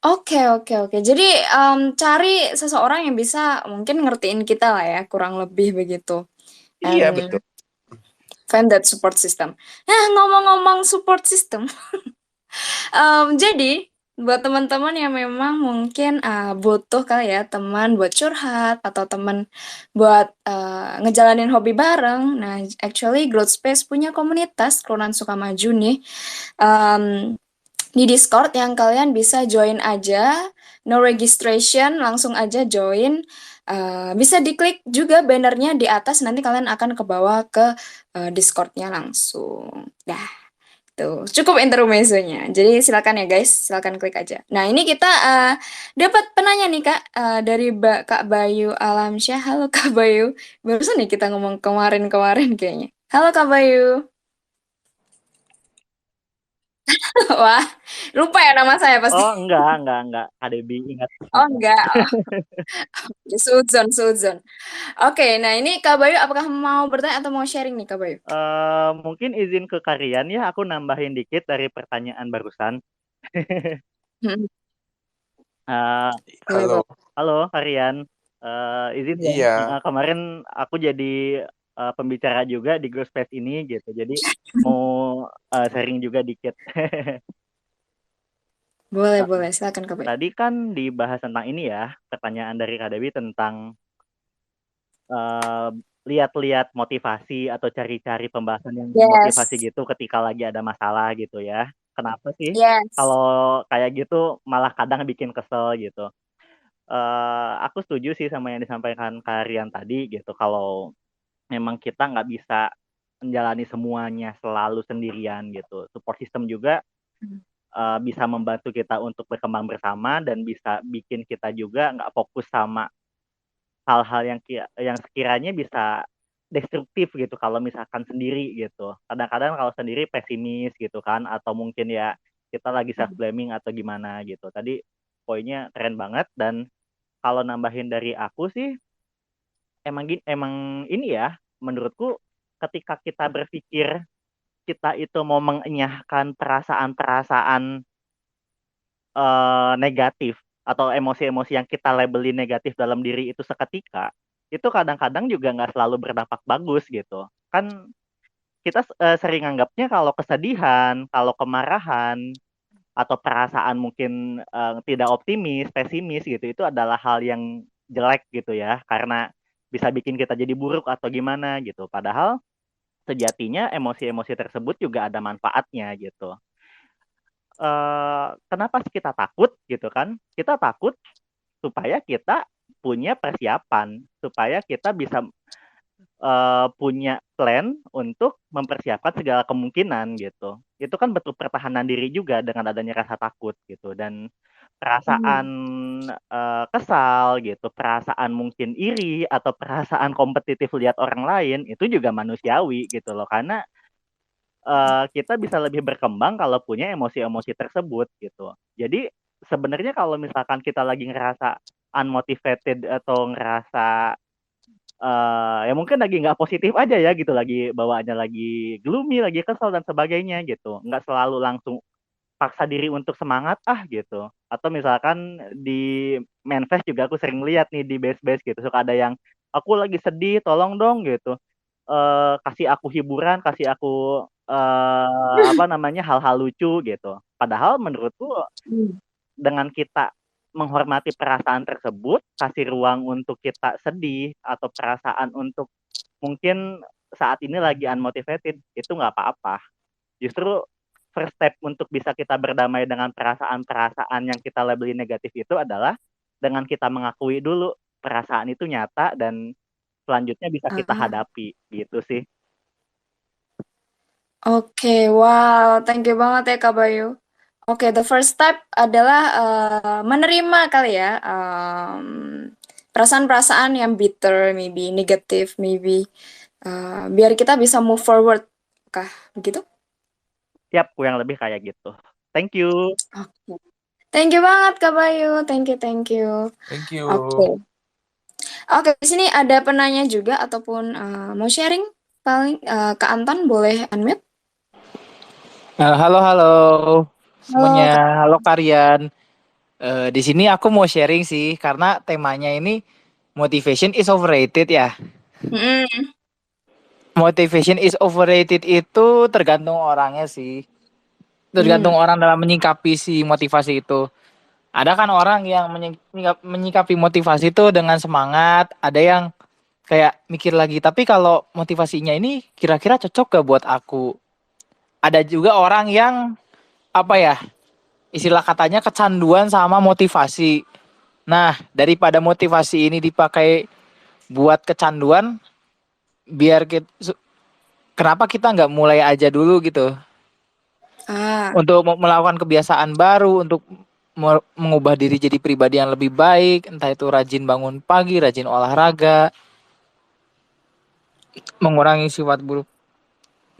[SPEAKER 1] Oke, oke, oke. Jadi cari seseorang yang bisa mungkin ngertiin kita lah ya, kurang lebih begitu.
[SPEAKER 2] Iya betul.
[SPEAKER 1] And find that support system. Nah, ngomong-ngomong support system, jadi buat teman-teman yang memang mungkin butuh kali ya teman buat curhat atau teman buat ngejalanin hobi bareng. Nah, actually Growth Space punya komunitas Kelunan Sukamaju nih. Em, di Discord yang kalian bisa join aja, no registration, langsung aja join. Bisa diklik juga bannernya di atas, nanti kalian akan kebawa ke Discordnya langsung. Dah, tuh cukup intermezzonya. Jadi silakan ya guys, silakan klik aja. Nah ini kita dapat penanya nih Kak dari Kak Bayu Alamsyah. Halo Kak Bayu, barusan nih kita ngomong kemarin-kemarin kayaknya. Halo Kak Bayu. Wah, lupa ya nama saya pasti.
[SPEAKER 3] Oh, enggak. KDB ingat.
[SPEAKER 1] Oh enggak. Ya, Suzon, Suzon. Oke, nah ini Kak Bayu apakah mau bertanya atau mau sharing nih Kak Bayu?
[SPEAKER 3] Mungkin izin ke Karian ya, aku nambahin dikit dari pertanyaan barusan.
[SPEAKER 1] Hmm,
[SPEAKER 3] Eh,
[SPEAKER 1] boleh,
[SPEAKER 2] Halo.
[SPEAKER 1] boleh.
[SPEAKER 3] Halo Karian, izin ya.
[SPEAKER 2] Iya.
[SPEAKER 3] Kemarin aku jadi pembicara juga di Grow Space ini gitu, jadi mau sharing juga dikit.
[SPEAKER 1] Boleh,
[SPEAKER 3] Eh,
[SPEAKER 1] boleh. Silakan Kak Bayu.
[SPEAKER 3] Tadi kan dibahas tentang ini ya, pertanyaan dari Kak Dewi tentang eh, lihat-lihat motivasi atau cari-cari pembahasan yang motivasi
[SPEAKER 1] Yes.
[SPEAKER 3] gitu ketika lagi ada masalah gitu ya. Kenapa sih
[SPEAKER 1] Yes.
[SPEAKER 3] kalau kayak gitu malah kadang bikin kesel gitu. Aku setuju sih sama yang disampaikan Karian tadi gitu. Kalau memang kita nggak bisa menjalani semuanya selalu sendirian gitu. Support system juga bisa membantu kita untuk berkembang bersama dan bisa bikin kita juga nggak fokus sama hal-hal yang sekiranya bisa destruktif gitu kalau misalkan sendiri gitu. Kadang-kadang kalau sendiri pesimis gitu kan atau mungkin ya kita lagi self blaming atau gimana gitu. Tadi poinnya keren banget dan kalau nambahin dari aku sih emang ini ya menurutku ketika kita berpikir kita itu mau mengenyahkan perasaan-perasaan negatif atau emosi-emosi yang kita labeli negatif dalam diri itu seketika, itu kadang-kadang juga nggak selalu berdampak bagus gitu. Kan kita sering anggapnya kalau kesedihan, kalau kemarahan, atau perasaan mungkin tidak optimis, pesimis gitu, itu adalah hal yang jelek gitu ya, karena bisa bikin kita jadi buruk atau gimana gitu. Padahal sejatinya emosi-emosi tersebut juga ada manfaatnya gitu. Kenapa sih kita takut gitu kan? Kita takut supaya kita punya persiapan, supaya kita bisa punya plan untuk mempersiapkan segala kemungkinan gitu. Itu kan bentuk pertahanan diri juga dengan adanya rasa takut gitu dan perasaan
[SPEAKER 1] Hmm.
[SPEAKER 3] kesal gitu, perasaan mungkin iri atau perasaan kompetitif lihat orang lain itu juga manusiawi gitu loh karena kita bisa lebih berkembang kalau punya emosi-emosi tersebut gitu. Jadi sebenarnya kalau misalkan kita lagi ngerasa unmotivated atau ngerasa ya mungkin lagi nggak positif aja ya gitu, lagi bawaannya lagi gloomy, lagi kesel dan sebagainya gitu. Nggak selalu langsung paksa diri untuk semangat gitu. Atau misalkan di Manfest juga aku sering lihat nih di base-base gitu, suka ada yang aku lagi sedih, tolong dong gitu. Kasih aku hiburan, kasih aku apa namanya hal-hal lucu gitu. Padahal menurutku
[SPEAKER 1] Hmm.
[SPEAKER 3] dengan kita menghormati perasaan tersebut, kasih ruang untuk kita sedih atau perasaan untuk mungkin saat ini lagi unmotivated, itu nggak apa-apa. Justru first step untuk bisa kita berdamai dengan perasaan-perasaan yang kita labeli negatif itu adalah dengan kita mengakui dulu perasaan itu nyata dan selanjutnya bisa kita
[SPEAKER 1] Ah,
[SPEAKER 3] hadapi gitu sih.
[SPEAKER 1] Oke, wow, thank you banget ya Kak Bayu. Oke, the first step adalah menerima kali ya perasaan-perasaan yang bitter, maybe negatif, maybe biar kita bisa move forward, kah? Begitu?
[SPEAKER 3] Siap, kurang lebih kayak gitu. Thank you.
[SPEAKER 1] Oke. Thank you banget Kak Bayu, thank you, thank you.
[SPEAKER 2] Thank you.
[SPEAKER 1] Oke, oke, di sini ada penanya juga ataupun mau sharing paling Kak Anton boleh unmute.
[SPEAKER 4] Halo halo
[SPEAKER 1] Halo Kak.
[SPEAKER 4] semuanya, halo Karian. Di sini aku mau sharing sih karena temanya ini motivation is overrated ya.
[SPEAKER 1] Mm-mm.
[SPEAKER 4] Motivation is overrated itu tergantung orangnya sih.
[SPEAKER 1] Hmm.
[SPEAKER 4] Tergantung orang dalam menyikapi si motivasi itu. Ada kan orang yang menyikapi motivasi itu dengan semangat, ada yang kayak mikir lagi, tapi kalau motivasinya ini kira-kira cocok gak buat aku? Ada juga orang yang apa ya? Istilah katanya kecanduan sama motivasi. Nah, daripada motivasi ini dipakai buat kecanduan, biar kita, kenapa kita nggak mulai aja dulu gitu
[SPEAKER 1] Ah.
[SPEAKER 4] untuk melakukan kebiasaan baru, untuk mengubah diri jadi pribadi yang lebih baik, entah itu rajin bangun pagi, rajin olahraga, mengurangi sifat buruk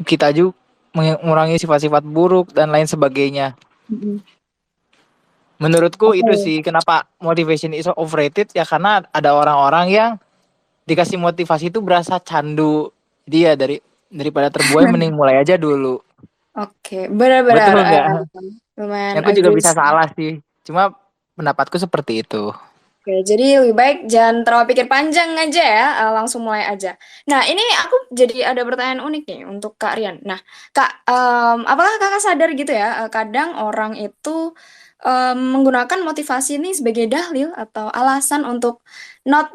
[SPEAKER 4] kita juga, mengurangi sifat-sifat buruk dan lain sebagainya.
[SPEAKER 1] Mm-mm.
[SPEAKER 4] Menurutku itu
[SPEAKER 1] Oke.
[SPEAKER 4] sih kenapa motivation is overrated ya, karena ada orang-orang yang dikasih motivasi itu berasa candu, dia daripada terbuai mending mulai aja dulu.
[SPEAKER 1] Oke, benar-benar
[SPEAKER 4] Betul nggak?
[SPEAKER 1] lumayan
[SPEAKER 4] Aku juga
[SPEAKER 1] agree
[SPEAKER 4] bisa
[SPEAKER 1] sih.
[SPEAKER 4] salah sih, cuma pendapatku seperti itu.
[SPEAKER 1] Oke, jadi lebih baik jangan terlalu pikir panjang aja ya, langsung mulai aja. Nah, ini aku jadi ada pertanyaan unik nih untuk Kak Rian. Nah, Kak, apakah Kakak sadar gitu ya, kadang orang itu menggunakan motivasi ini sebagai dalil atau alasan untuk not,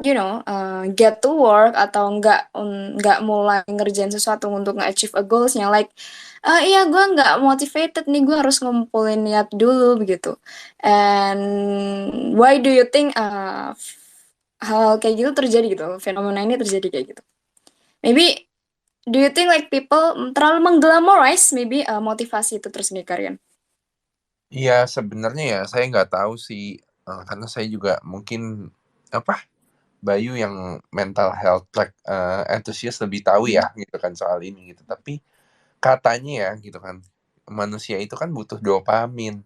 [SPEAKER 1] get to work atau nggak mulai ngerjain sesuatu untuk nge-achieve a goals-nya, like, iya gue nggak motivated nih, gue harus ngumpulin niat dulu begitu. And why do you think hal kayak gitu terjadi gitu, fenomena ini terjadi kayak gitu? Maybe do you think like people terlalu mengglamorize maybe motivasi itu tersendiri Karian?
[SPEAKER 2] Iya, sebenarnya ya saya nggak tahu sih, karena saya juga mungkin apa, Bayu yang mental health enthusiast lebih tahu ya gitu kan soal ini gitu. Tapi katanya ya gitu kan, manusia itu kan butuh dopamin,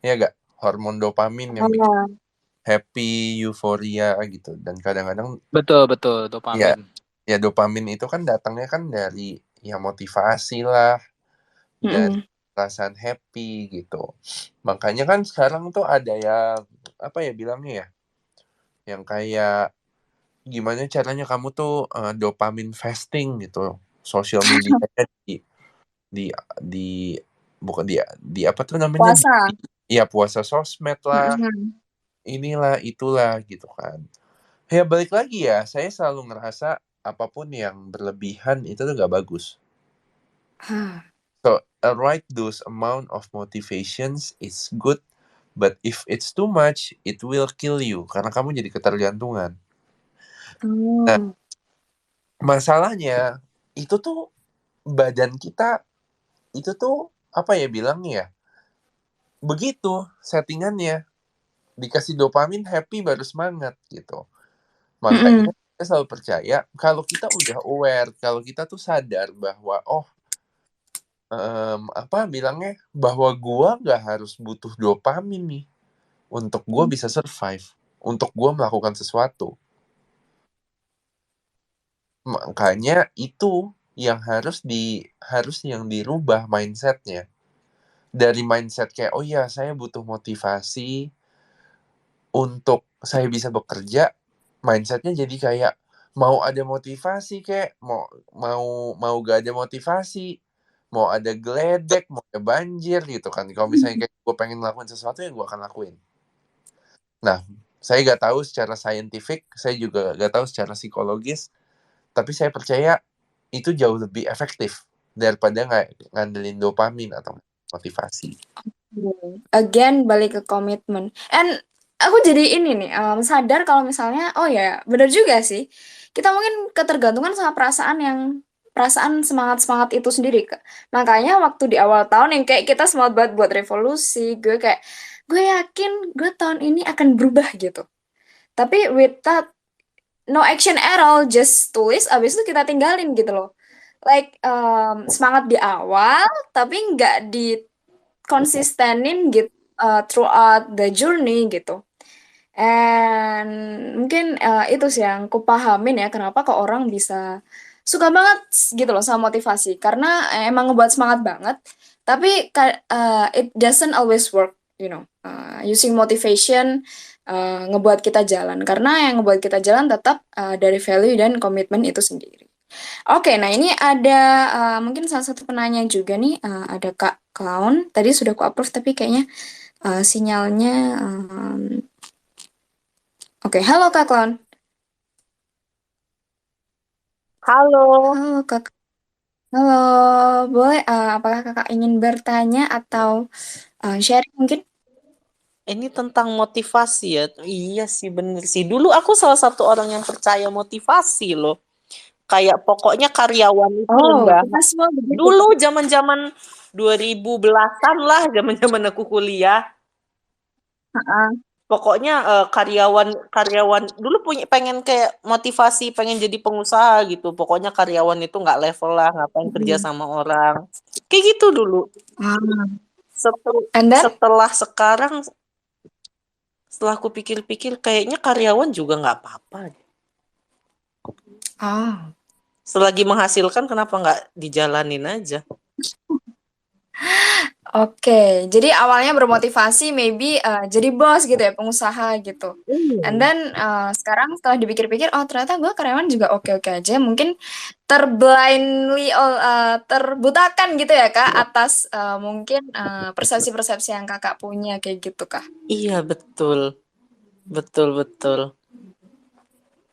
[SPEAKER 2] ya nggak? Hormon dopamin yang bikin
[SPEAKER 1] Oh.
[SPEAKER 2] happy, euforia gitu. Dan kadang-kadang
[SPEAKER 4] Betul betul,
[SPEAKER 2] ya,
[SPEAKER 4] dopamin.
[SPEAKER 2] ya dopamin itu kan datangnya kan dari ya motivasi lah, dari
[SPEAKER 1] Mm-mm.
[SPEAKER 2] perasaan happy gitu. Makanya kan sekarang tuh ada yang apa ya bilangnya ya, yang kayak gimana caranya kamu tuh dopamin fasting gitu. Sosial medianya di di bukan di apa tuh namanya,
[SPEAKER 1] Puasa.
[SPEAKER 2] ya puasa sosmed lah,
[SPEAKER 1] Mm-mm.
[SPEAKER 2] inilah itulah gitu kan. Ya balik lagi ya, saya selalu ngerasa apapun yang berlebihan itu tuh gak bagus.
[SPEAKER 1] Ah.
[SPEAKER 2] So a right dose amount of motivations is good, but if it's too much, it will kill you karena kamu jadi ketergantungan. Nah,
[SPEAKER 1] Oh.
[SPEAKER 2] masalahnya itu tuh badan kita itu tuh apa ya bilangnya ya, begitu settingannya, dikasih dopamin happy baru semangat gitu. Makanya
[SPEAKER 1] Mm-mm.
[SPEAKER 2] saya selalu percaya kalau kita udah aware, kalau kita tuh sadar bahwa oh apa bilangnya, bahwa gua nggak harus butuh dopamin nih untuk gua bisa survive, untuk gua melakukan sesuatu. Makanya itu yang harus yang dirubah mindsetnya. Dari mindset kayak, oh ya saya butuh motivasi untuk saya bisa bekerja, mindsetnya jadi kayak mau ada motivasi kayak mau mau mau gak ada motivasi, mau ada geledek, mau ada banjir gitu kan. Kalau misalnya kayak gue pengen ngelakuin sesuatu yang gue akan lakuin. Nah, saya gak tahu secara scientific, saya juga gak tahu secara psikologis, tapi saya percaya itu jauh lebih efektif daripada ngandelin dopamin atau motivasi.
[SPEAKER 1] Again, balik ke komitmen. And aku jadi ini nih, sadar kalau misalnya, oh ya, bener juga sih. Kita mungkin ketergantungan sama perasaan semangat-semangat itu sendiri. Makanya waktu di awal tahun yang kayak kita semangat banget buat revolusi, gue yakin gue tahun ini akan berubah gitu. Tapi with that, no action at all, just tulis, abis itu kita tinggalin gitu loh. Like, semangat di awal, tapi nggak dikonsistenin gitu throughout the journey gitu. And mungkin itu sih yang kupahamin ya kenapa kok orang bisa suka banget gitu loh sama motivasi karena emang ngebuat semangat banget tapi it doesn't always work, you know. Using motivation ngebuat kita jalan karena yang ngebuat kita jalan tetap dari value dan komitmen itu sendiri. Oke, nah ini ada mungkin salah satu penanya juga nih, ada Kak Clown. Tadi sudah ku approve tapi kayaknya sinyalnya. Oke, halo Kak Clown.
[SPEAKER 5] Halo,
[SPEAKER 1] Halo Kak. Halo, boleh apakah Kakak ingin bertanya atau sharing mungkin?
[SPEAKER 5] ini tentang motivasi ya. Iya sih, bener sih. Dulu aku salah satu orang yang percaya motivasi loh. Kayak pokoknya karyawan itu
[SPEAKER 1] Oh,
[SPEAKER 5] Mbak.
[SPEAKER 1] kita semua begitu.
[SPEAKER 5] Dulu zaman-zaman 2000 belasan lah, zaman-zaman aku kuliah. Pokoknya karyawan dulu pengen kayak motivasi pengen jadi pengusaha gitu. Pokoknya karyawan itu nggak level lah, ngapain kerja sama orang. Kayak gitu dulu.
[SPEAKER 1] And then?
[SPEAKER 5] Setelah sekarang, setelah aku pikir-pikir, kayaknya karyawan juga nggak apa-apa. Selagi menghasilkan, kenapa nggak dijalanin aja?
[SPEAKER 1] Oke, jadi awalnya bermotivasi maybe jadi bos gitu ya, pengusaha gitu. And then sekarang setelah dipikir-pikir, oh ternyata gue karyawan juga oke-oke aja. Mungkin terbutakan gitu ya Kak atas mungkin persepsi-persepsi yang Kakak punya kayak gitu Kak.
[SPEAKER 5] Iya, betul. Betul.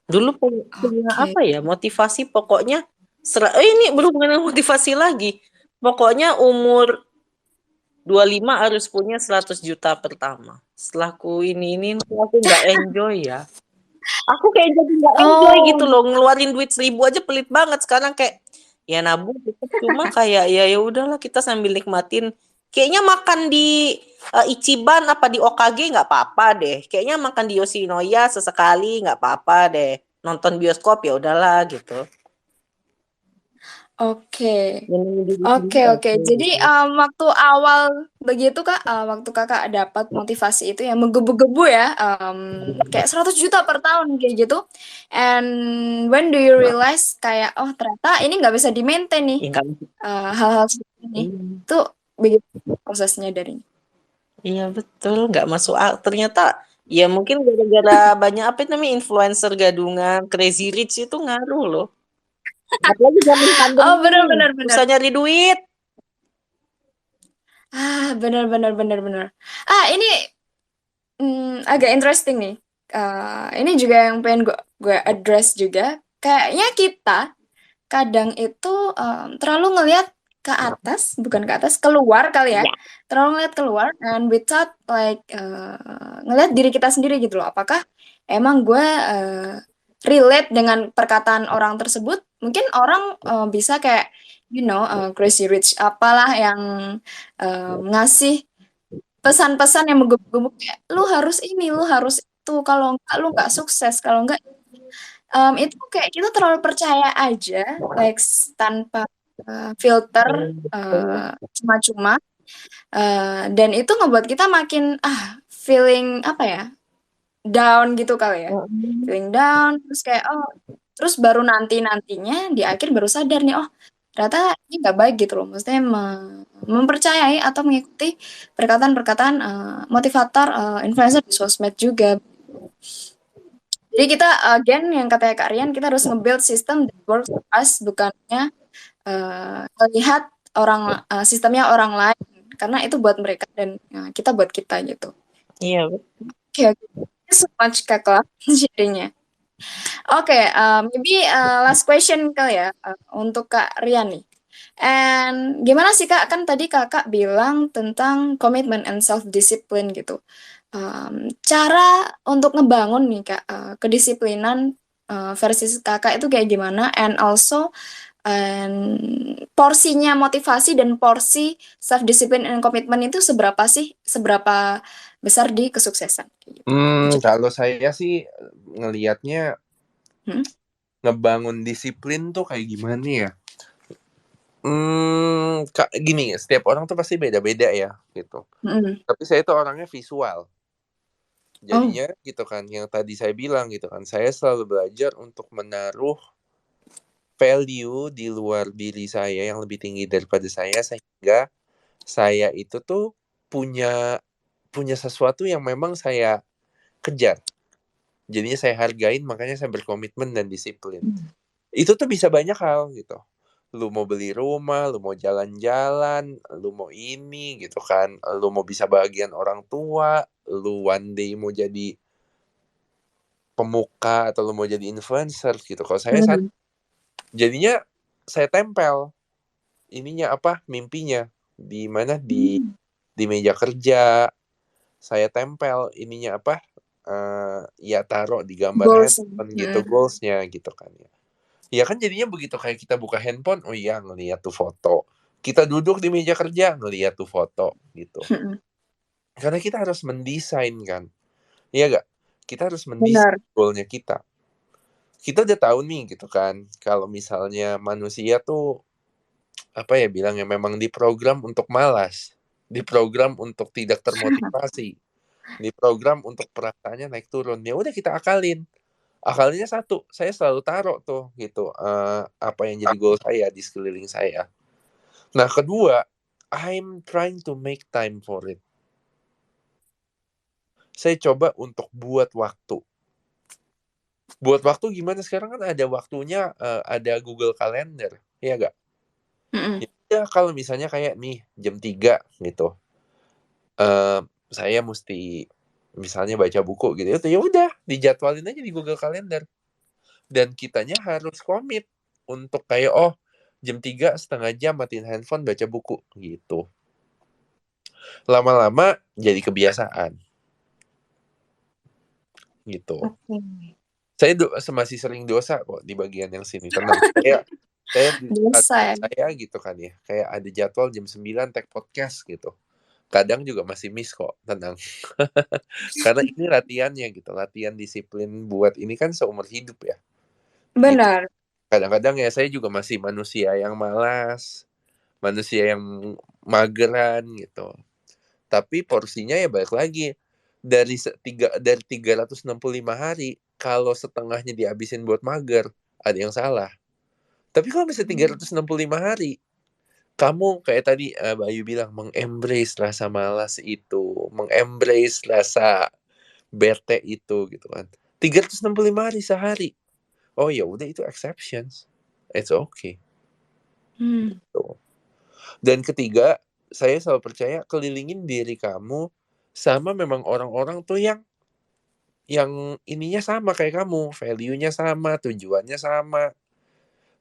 [SPEAKER 5] Dulu punya apa ya, motivasi pokoknya. Ini berhubungan dengan motivasi lagi. Pokoknya umur 25 harus punya 100 juta pertama. Setelah aku ini aku nggak enjoy ya. Aku kayak jadi nggak enjoy gitu loh, ngeluarin duit 1.000 aja pelit banget. Sekarang kayak ya nabung cuma kayak ya udahlah kita sambil nikmatin. Kayaknya makan di Ichiban apa di OKG nggak apa-apa deh. Kayaknya makan di Yoshinoya sesekali nggak apa-apa deh. Nonton bioskop ya udahlah gitu.
[SPEAKER 1] Oke. Jadi waktu awal begitu Kak, waktu Kakak dapat motivasi itu yang menggebu-gebu ya, kayak 100 juta per tahun kayak gitu. And when do you realize kayak oh ternyata ini nggak bisa di-maintain nih hal-hal seperti ini. Itu begitu prosesnya dari.
[SPEAKER 5] Iya betul, nggak masuk ternyata ya mungkin gara-gara banyak apa namanya influencer gadungan, crazy rich itu ngaruh loh. Apalagi zaman pandemi.
[SPEAKER 1] Oh benar.
[SPEAKER 5] Susah nyari duit.
[SPEAKER 1] Benar. Ini agak interesting nih. Ini juga yang pengen gue address juga. Kayaknya kita kadang itu terlalu ngelihat ke atas, bukan ke atas, keluar kali ya. Terlalu ngelihat keluar and without like ngelihat diri kita sendiri gitu loh. Apakah emang gue relate dengan perkataan orang tersebut? Mungkin orang bisa kayak you know crazy rich apalah yang ngasih pesan-pesan yang menggebu-gebu kayak lu harus ini, lu harus itu, kalau enggak lu nggak sukses, kalau enggak itu kayak kita terlalu percaya aja like tanpa filter
[SPEAKER 5] Betul.
[SPEAKER 1] cuma-cuma, dan itu ngebuat kita makin feeling apa ya, down gitu kali ya, feeling down, terus kayak terus baru nantinya di akhir baru sadar nih, ternyata ini nggak baik gitu loh, maksudnya mempercayai atau mengikuti perkataan-perkataan motivator, influencer di sosmed juga. Jadi kita again yang katanya Kak Rian, kita harus nge-build system that works for us, bukannya melihat sistemnya orang lain, karena itu buat mereka dan kita buat kita gitu.
[SPEAKER 5] Iya,
[SPEAKER 1] Oke, so much Kak Kla sharingnya. Oke, maybe last question kali ya untuk Kak Rian nih. And gimana sih Kak, kan tadi Kakak bilang tentang commitment and self-discipline gitu. Cara untuk ngebangun nih Kak, kedisiplinan versi Kakak itu kayak gimana? And also porsinya motivasi dan porsi self-discipline and commitment itu seberapa besar di kesuksesan?
[SPEAKER 2] Kalau saya sih ngelihatnya ngebangun disiplin tuh kayak gimana ya? Gini, setiap orang tuh pasti beda-beda ya gitu. Tapi saya tuh orangnya visual. Jadinya gitu kan, yang tadi saya bilang gitu kan, saya selalu belajar untuk menaruh value di luar diri saya yang lebih tinggi daripada saya, sehingga saya itu tuh punya sesuatu yang memang saya kejar. Jadinya saya hargain, makanya saya berkomitmen dan disiplin. Itu tuh bisa banyak hal gitu. Lu mau beli rumah, lu mau jalan-jalan, lu mau ini gitu kan, lu mau bisa bahagian orang tua, lu one day mau jadi pemuka atau lu mau jadi influencer gitu. Kalau saya jadinya saya tempel ininya mimpinya di mana di meja kerja. Saya tempel ininya ya taruh di gambar handphone gitu, goalsnya gitu kan ya. Ya kan jadinya begitu kayak kita buka handphone, oh iya ngeliat tuh foto. Kita duduk di meja kerja, ngeliat tuh foto gitu. Karena kita harus mendesain kan. Iya gak? Kita harus mendesain goalnya kita. Kita udah tahu nih gitu kan, kalau misalnya manusia tuh bilangnya memang diprogram untuk malas, diprogram untuk tidak termotivasi, diprogram untuk perasaannya naik turun. Ya udah kita akalin. Akalnya satu, saya selalu taruh tuh gitu apa yang jadi goal saya di sekeliling saya. Nah kedua, I'm trying to make time for it. Saya coba untuk buat waktu. Buat waktu gimana? Sekarang kan ada waktunya, ada Google Calendar, ya gak? Ya kalau misalnya kayak nih jam 3 gitu, saya mesti misalnya baca buku gitu, ya udah dijadwalin aja di Google Calendar. Dan kitanya harus komit untuk kayak jam 3 setengah jam matiin handphone baca buku gitu. Lama-lama jadi kebiasaan gitu. Saya masih sering dosa kok di bagian yang sini, tenang. Saya gitu kan ya, kayak ada jadwal jam 9 tag podcast gitu. Kadang juga masih miss kok, tenang. Karena ini latihannya gitu, latihan disiplin buat ini kan seumur hidup ya.
[SPEAKER 1] Benar.
[SPEAKER 2] Gitu. Kadang-kadang ya saya juga masih manusia yang malas, manusia yang mageran gitu. Tapi porsinya ya balik lagi, dari 365 hari, kalau setengahnya dihabisin buat mager, ada yang salah. Tapi kalau misalnya 365 hari, kamu kayak tadi Bayu bilang, mengembrace rasa malas itu, mengembrace rasa bete itu gitu kan. 365 hari sehari. Oh ya udah, itu exceptions. It's okay. Gitu. Dan ketiga, saya selalu percaya kelilingin diri kamu sama memang orang-orang tuh yang ininya sama kayak kamu, value-nya sama, tujuannya sama.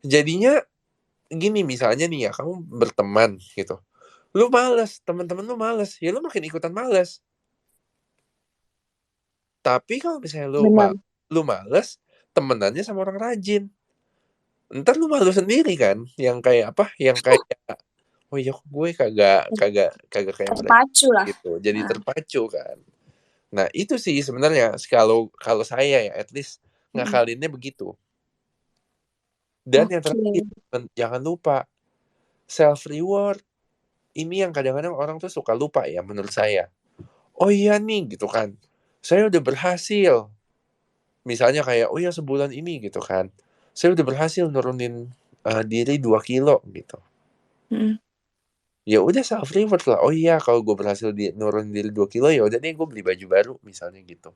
[SPEAKER 2] Jadinya gini, misalnya nih ya, kamu berteman gitu. Lu males, teman-teman lu males, ya lu makin ikutan males. Tapi kalau misalnya lu males, temenannya sama orang rajin. Ntar lu malu sendiri kan, yang kayak yang kayak oh iya gue kagak kayak
[SPEAKER 1] terpacu lah
[SPEAKER 2] gitu. Jadi terpacu kan. Nah, itu sih sebenarnya kalau saya ya at least ngakalinnya begitu. Dan yang terakhir, jangan lupa self reward. Ini yang kadang-kadang orang tuh suka lupa ya menurut saya. Oh iya nih gitu kan, saya udah berhasil. Misalnya kayak, oh ya sebulan ini gitu kan, saya udah berhasil nurunin diri 2 kilo gitu.
[SPEAKER 1] Mm.
[SPEAKER 2] Ya udah self reward lah. Oh iya kalau gue berhasil nurunin diri 2 kilo ya udah deh gue beli baju baru misalnya gitu.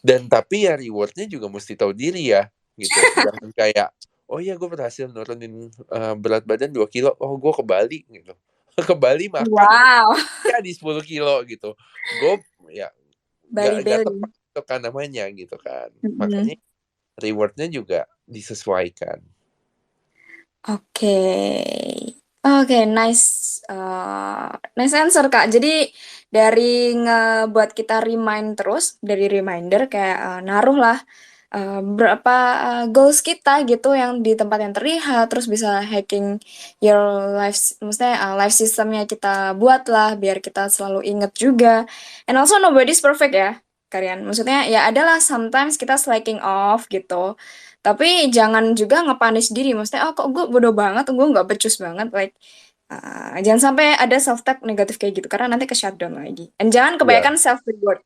[SPEAKER 2] Dan tapi ya rewardnya juga mesti tahu diri ya gitu. Jangan kayak, oh iya gue berhasil nurunin berat badan 2 kilo, oh gue ke Bali gitu. Ke Bali makan
[SPEAKER 1] Wow,
[SPEAKER 2] jadi 10 kilo gitu. Gue ya
[SPEAKER 1] Bali
[SPEAKER 2] nggak
[SPEAKER 1] Belly.
[SPEAKER 2] tepat itu kan namanya gitu kan.
[SPEAKER 1] Mm-mm.
[SPEAKER 2] Makanya rewardnya juga disesuaikan.
[SPEAKER 1] Oke, oke, nice, nice answer Kak. Jadi dari ngebuat kita remind terus, dari reminder kayak naruh lah berapa goals kita gitu yang di tempat yang terlihat, terus bisa hacking your life, maksudnya life systemnya kita buat lah biar kita selalu inget juga. And also nobody's perfect ya, kalian. Maksudnya ya adalah sometimes kita slacking off gitu. Tapi jangan juga nge-punish diri. Maksudnya, oh kok gue bodoh banget, gue nggak becus banget. Like, jangan sampai ada self-talk negatif kayak gitu. Karena nanti ke shutdown lagi. Dan jangan
[SPEAKER 2] Iya.
[SPEAKER 1] kebanyakan self-reward.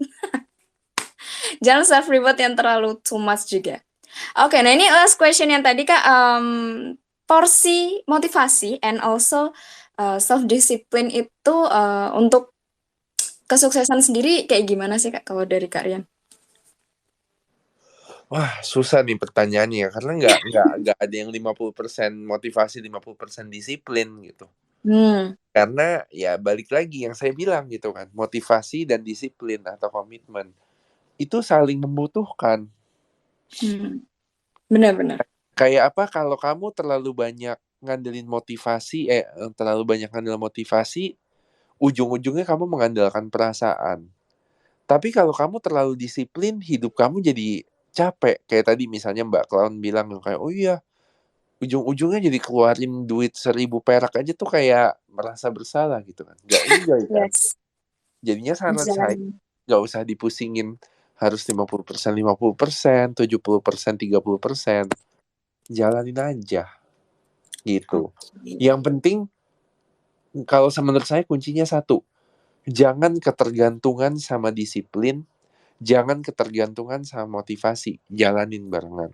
[SPEAKER 1] Jangan self-reward yang terlalu too much juga. Oke, nah ini last question yang tadi Kak. Porsi motivasi and also self-discipline itu untuk kesuksesan sendiri kayak gimana sih Kak kalau dari Kak Rian?
[SPEAKER 2] Wah, susah nih pertanyaannya karena nggak ada yang 50% motivasi, 50% disiplin gitu. Karena ya balik lagi yang saya bilang gitu kan, motivasi dan disiplin atau komitmen itu saling membutuhkan.
[SPEAKER 1] Benar-benar.
[SPEAKER 2] Kayak apa kalau kamu terlalu banyak ngandelin motivasi, ujung-ujungnya kamu mengandalkan perasaan. Tapi kalau kamu terlalu disiplin, hidup kamu jadi capek. Kayak tadi misalnya Mbak Clown bilang kayak, oh iya, ujung-ujungnya jadi keluarin duit 1.000 perak aja tuh kayak merasa bersalah gitu kan. Gak enjoy kan.
[SPEAKER 1] Yes.
[SPEAKER 2] Jadinya sangat
[SPEAKER 1] Jalan.
[SPEAKER 2] gak usah dipusingin harus 50%, 50%, 70%, 30%. Jalanin aja gitu. Yang penting kalau menurut saya kuncinya satu. Jangan ketergantungan sama disiplin, jangan ketergantungan sama motivasi. Jalanin barengan.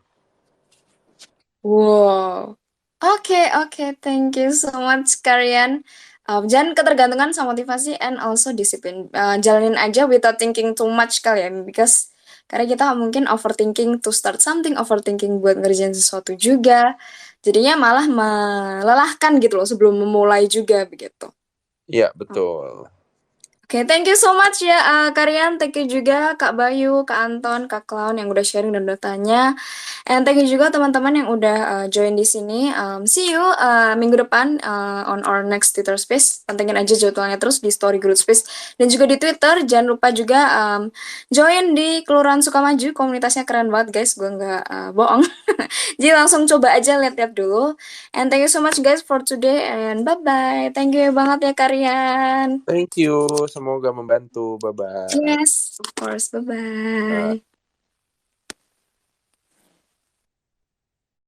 [SPEAKER 1] Wow. Oke, thank you so much Karian. Jangan ketergantungan sama motivasi and also disiplin. Jalanin aja without thinking too much kali ya, because karena kita mungkin overthinking to start something, overthinking buat ngerjain sesuatu juga. Jadinya malah melelahkan gitu loh sebelum memulai juga begitu.
[SPEAKER 2] Iya, betul.
[SPEAKER 1] Oke, thank you so much ya Karian, thank you juga Kak Bayu, Kak Anton, Kak Clown yang udah sharing dan udah tanya. And thank you juga teman-teman yang udah join di sini. See you minggu depan on our next Twitter Space. Pantengin aja jadwalnya terus di Story Group Space dan juga di Twitter. Jangan lupa juga join di Kelurahan Sukamaju, komunitasnya keren banget guys, gue nggak bohong. Jadi langsung coba aja lihat-lihat dulu. And thank you so much guys for today and bye-bye. Thank you banget ya Karian.
[SPEAKER 2] Thank you, semoga membantu. Bye-bye.
[SPEAKER 1] Yes, of course. Bye-bye.